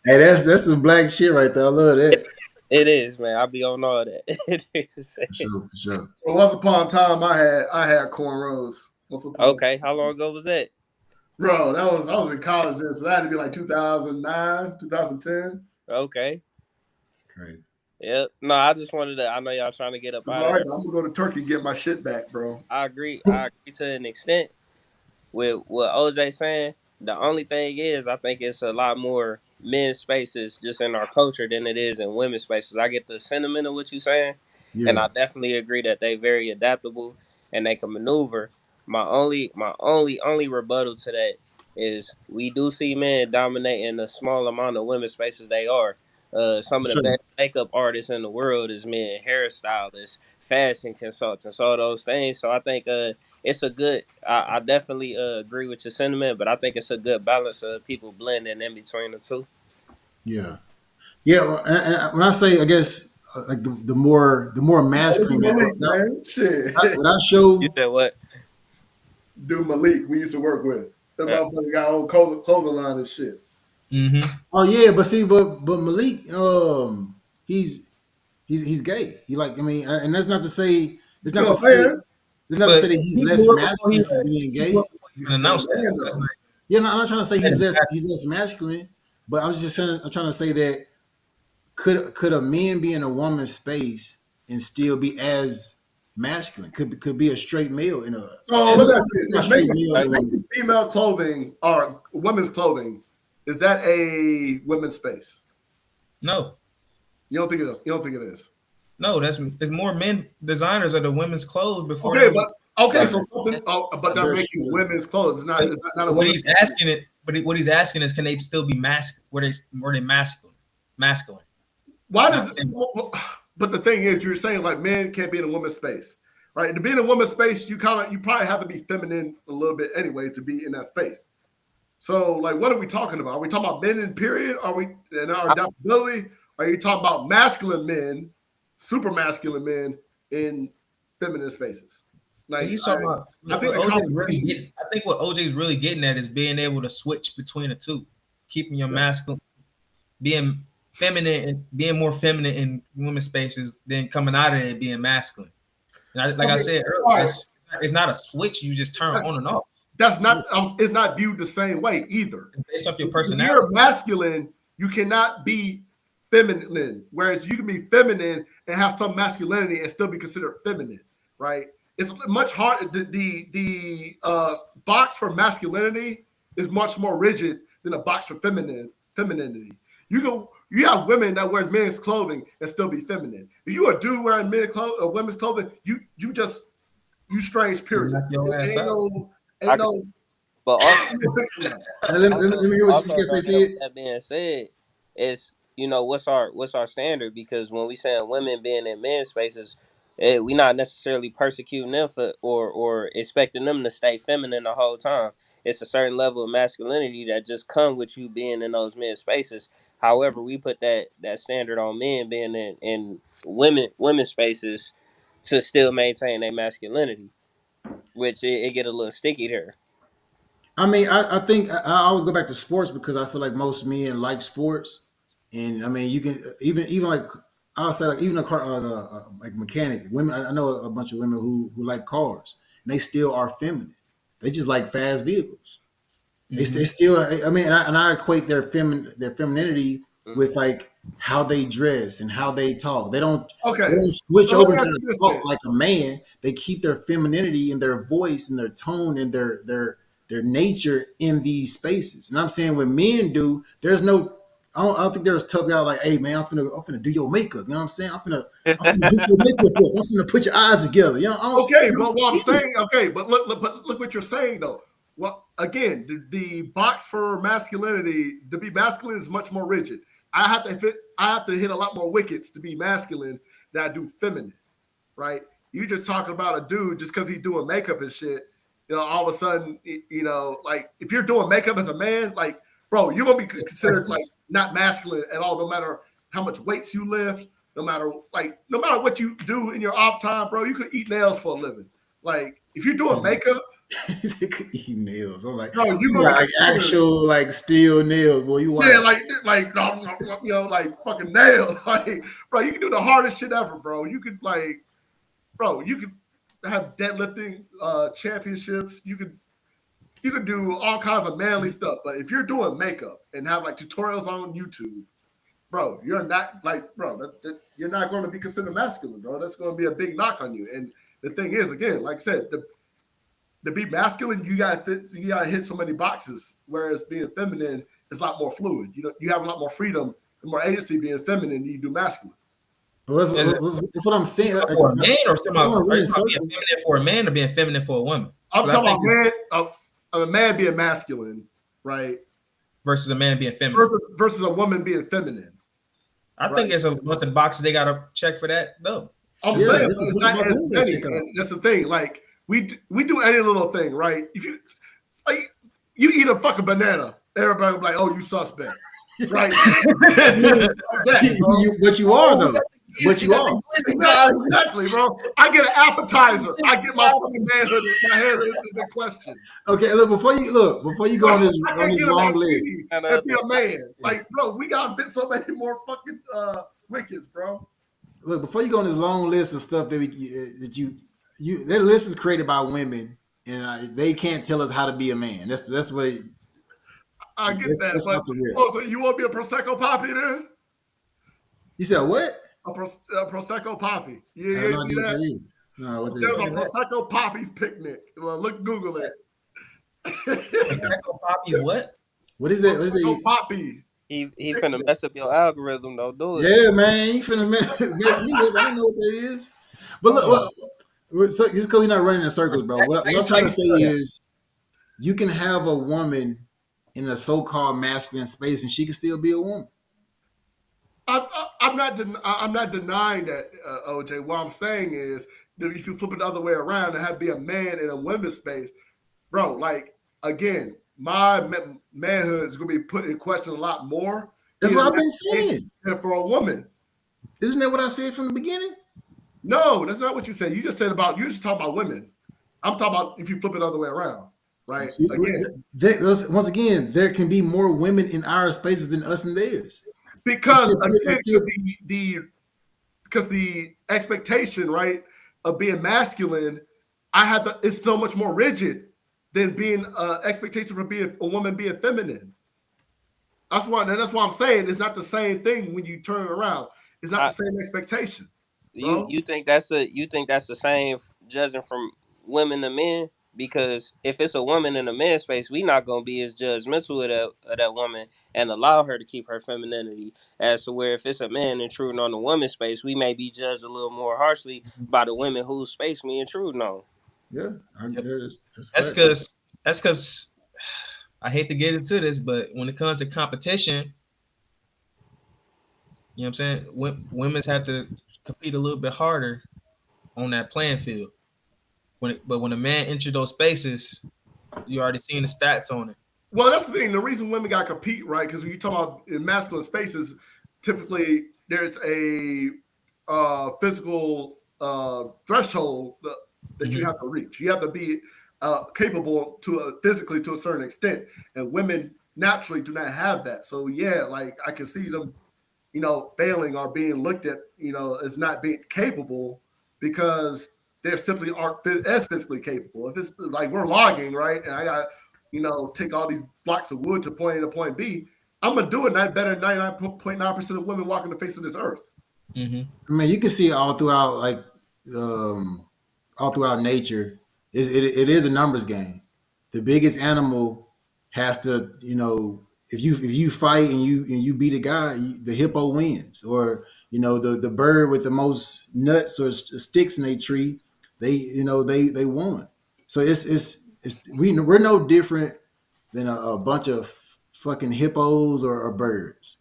that's some black shit right there. I love that. It is, man. I be on all that. For sure. Well, once upon a time, I had cornrows. Okay, how long ago was that? Bro, I was in college then, so that had to be like 2009, 2010. Okay. Crazy. Yep. No, I just wanted to. I know y'all trying to get up out of there. I'm gonna go to Turkey and get my shit back, bro. I agree to an extent with what OJ saying. The only thing is, I think it's a lot more men's spaces just in our culture than it is in women's spaces. I get the sentiment of what you're saying, and I definitely agree that they very adaptable and they can maneuver. My only rebuttal to that is we do see men dominating a small amount of women's spaces they are. Some of the best makeup artists in the world is men, hairstylists, fashion consultants, all those things. So I think it's a good. I definitely agree with your sentiment, but I think it's a good balance of people blending in between the two. Yeah. And when I say, I guess, like the more masculine. Shit. When I show you said what? Dude, Malik, we used to work with. That motherfucker got old clothing line and shit. Mm-hmm. Oh yeah, but Malik, he's gay. He and that's not to say it's not to say that he's less masculine for being gay. Yeah, no, I'm not trying to say he's less masculine, but I'm trying to say that could a man be in a woman's space and still be as masculine? Could be a straight male in a. So let me ask you: female clothing or women's clothing, is that a women's space? No. You don't think it is? You don't think it is? No, it's more men designers of the women's clothes before. Okay, so something. But they're making women's clothes. It's not a what he's asking it. But what he's asking is, can they still be masculine? Were they masculine? Why does? But the thing is, you're saying like men can't be in a woman's space, right? To be in a woman's space, you probably have to be feminine a little bit, anyways, to be in that space. So, like, what are we talking about? Are we talking about men in period? Are we in our adaptability? Are you talking about masculine men, super masculine men in feminine spaces? Like, he's talking about. I think what OJ's really getting at is being able to switch between the two, keeping your masculine, being feminine, and being more feminine in women's spaces, then coming out of it being masculine. And I said earlier, it's not a switch you just turn on and off. That's not. It's not viewed the same way either. It's based off your personality. If you're masculine, you cannot be feminine. Whereas you can be feminine and have some masculinity and still be considered feminine, right? It's much harder. The box for masculinity is much more rigid than a box for femininity. You have women that wear men's clothing and still be feminine. If you a dude wearing women's clothing, you strange. Period. But also, let me hear what you can say. That being said, is what's our standard? Because when we say women being in men's spaces, we not necessarily persecuting them or expecting them to stay feminine the whole time. It's a certain level of masculinity that just come with you being in those men's spaces. However, we put that standard on men being in women's spaces to still maintain their masculinity, which it get a little sticky there. I mean, I think I always go back to sports because I feel like most men like sports, and I mean, you can even like I'll say like even a car like mechanic women. I know a bunch of women who like cars, and they still are feminine. They just like fast vehicles. Mm-hmm. They still. I mean, and I equate their femininity with like how they dress and how they talk. They don't switch over to talk like a man. They keep their femininity and their voice and their tone and their nature in these spaces. And I'm saying when men do, there's no, I don't think there's tough guy like, hey man, I'm finna do your makeup. You know what I'm saying? I'm finna do your makeup. I'm finna put your eyes together. You know? But what I'm saying, but look what you're saying though. Well, again, the box for masculinity to be masculine is much more rigid. I have to hit a lot more wickets to be masculine than I do feminine, right? You just talking about a dude just because he's doing makeup and shit. All of a sudden, like if you're doing makeup as a man, like, bro, you're gonna be considered like not masculine at all, no matter how much weights you lift, no matter what you do in your off time, bro. You could eat nails for a living. Like if you're doing makeup, he could eat nails. I'm like, bro, you like actual like steel nails, boy. Like fucking nails. Like, bro, you can do the hardest shit ever, bro. You could have deadlifting championships. You could do all kinds of manly stuff. But if you're doing makeup and have like tutorials on YouTube, bro, you're not you're not going to be considered masculine, bro. That's going to be a big knock on you. And the thing is, again, like I said, to be masculine, you gotta hit so many boxes. Whereas being feminine is a lot more fluid. You have a lot more freedom and more agency being feminine than you do masculine. Well, that's what I'm saying. For a man, or being feminine for a man, or being feminine for a woman? I'm talking about a man being masculine, right? Versus a man being feminine. Versus a woman being feminine. I think it's a bunch of boxes they gotta check for that, though. I'm saying it's not as many. And that's the thing. Like we do any little thing, right? If you you eat a fucking banana, everybody will be like, "Oh, you suspect," right? But you are though. But you are. Exactly, bro. I get an appetizer. I get my fucking manhood. My head is in question. Okay, look, before you go on this long list. And be a man. Like, bro, we got so many more fucking wickets, bro. Look, before you go on this long list of stuff that that list is created by women, and they can't tell us how to be a man. That's what. I get that. So you want to be a Prosecco Poppy then? You said what? A Prosecco Poppy. You see that? No, there's a Prosecco Poppy's picnic. Well, Google it. Prosecco Poppy what? What is it? Prosecco Poppy. He finna mess up your algorithm, though. Do it. Yeah, man. He finna mess me up. I don't know what that is. But look, so just because you're not running in circles, bro. What I'm trying to say is you can have a woman in a so-called masculine space and she can still be a woman. I'm not denying that, OJ. What I'm saying is that if you flip it the other way around and have to be a man in a women's space, bro, like, again, my manhood is going to be put in question a lot more. That's what I've been saying. Than for a woman. Isn't that what I said from the beginning? No, that's not what you said. You just said about, you just talk about women. I'm talking about if you flip it the other way around, right? Once again, there can be more women in our spaces than us in theirs. Because the expectation, right, of being masculine, it's so much more rigid than being expectation for being a woman being feminine. That's why I'm saying it's not the same thing when you turn it around. It's not the same expectation. You think that's the same judging from women to men? Because if it's a woman in a man's space, we not gonna be as judgmental of that woman and allow her to keep her femininity. As to where if it's a man intruding on the woman's space, we may be judged a little more harshly by the women whose space we intruding on. Yeah, that's because I hate to get into this, but when it comes to competition, you know what I'm saying, women's have to compete a little bit harder on that playing field. But when a man enters those spaces, you already seen the stats on it. Well, that's the thing. The reason women got to compete, right? Because when you talk about in masculine spaces, typically there's a physical threshold that you have to reach. You have to be capable physically to a certain extent, and women naturally do not have that. So yeah, like I can see them, failing or being looked at, as not being capable because they simply aren't as physically capable. If it's like we're logging, right, and I got, take all these blocks of wood to point A to point B, I'm gonna do it better than 99.9% of women walking the face of this earth. Mm-hmm. I mean, you can see it all throughout, all throughout nature. It is a numbers game. The biggest animal has to, if you fight and you beat a guy, the hippo wins, or the bird with the most nuts or sticks in a tree, they won. So we're no different than a bunch of fucking hippos or birds.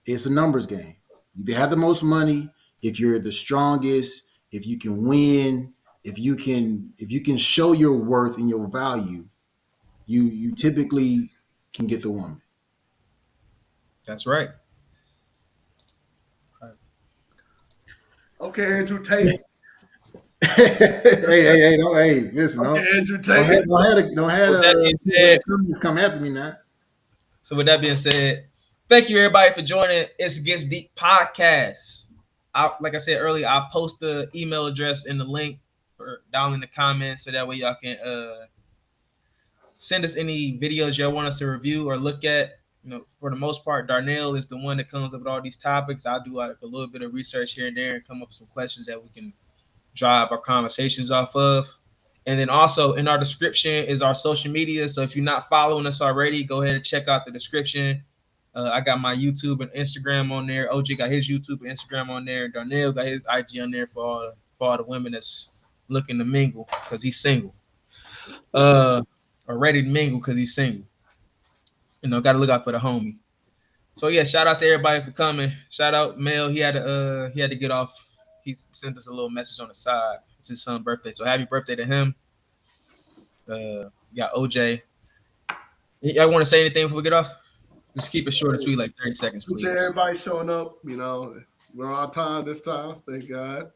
It's a numbers game. You have the most money, if you're the strongest, if you can win, if you can show your worth and your value, you typically can get the woman. That's right. Okay, Andrew Tate. hey, listen. Okay, Andrew Tate. Don't have comments come after me now. So with that being said, thank you everybody for joining It Gets Deep podcast. Like I said earlier, I'll post the email address in the link down in the comments, so that way y'all can send us any videos y'all want us to review or look at. For the most part, Darnell is the one that comes up with all these topics. I'll do a little bit of research here and there and come up with some questions that we can drive our conversations off of. And then also in our description is our social media. So if you're not following us already, go ahead and check out the description. I got my YouTube and Instagram on there. OJ got his YouTube and Instagram on there. Darnell got his IG on there for all the women that's looking to mingle because he's single. Or ready to mingle because he's single. Got to look out for the homie. So yeah, shout out to everybody for coming. Shout out Mel. He had to get off. He sent us a little message on the side. It's his son's birthday, so happy birthday to him. Got OJ. Y'all want to say anything before we get off? Just keep it short and sweet, like 30 seconds, please. Everybody showing up. We're on time this time. Thank God.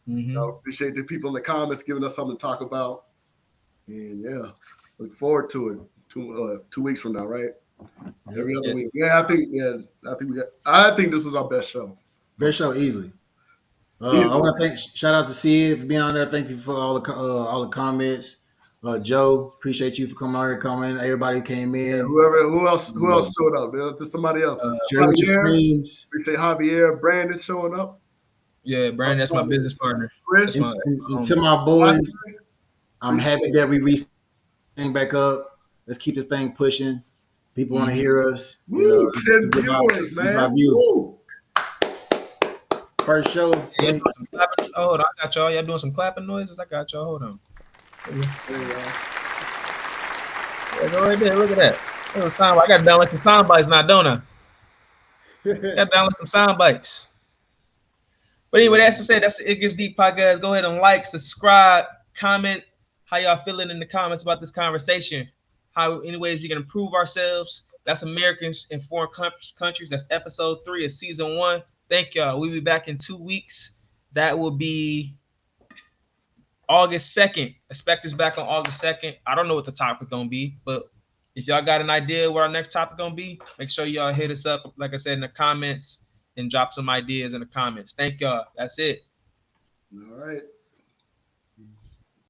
Appreciate the people in the comments giving us something to talk about. And yeah, look forward to it. 2 weeks from now, right? Every other week. Yeah, I think this was our best show. Best show easily. I want to shout out to Sid for being on there. Thank you for all the comments. Joe, appreciate you for coming on here, commenting. Everybody came in. Yeah, who else showed up? There's somebody else. Share with your friends. Appreciate Javier, Brandon showing up. Yeah, Brandon, that's my business partner. Chris. And to my boys, I'm happy that we reached thing back up. Let's keep this thing pushing. People want to hear us. 10 viewers, man. First show. Yeah, hold on, I got y'all. Y'all doing some clapping noises? I got y'all. Hold on. There you go right there. Look at that. I got to download some sound bites now, don't I? Got to download some sound bites. But anyway, that's to say, that's the It Gets Deep podcast. Go ahead and like, subscribe, comment how y'all feeling in the comments about this conversation. how any ways we can improve ourselves. That's Americans in foreign countries. That's episode 3 of season 1. Thank y'all. We'll be back in 2 weeks. That will be August 2nd. Expect us back on August 2nd. I don't know what the topic gonna be, but if y'all got an idea what our next topic gonna be, make sure y'all hit us up, like I said, in the comments and drop some ideas in the comments. Thank y'all. That's it. All right.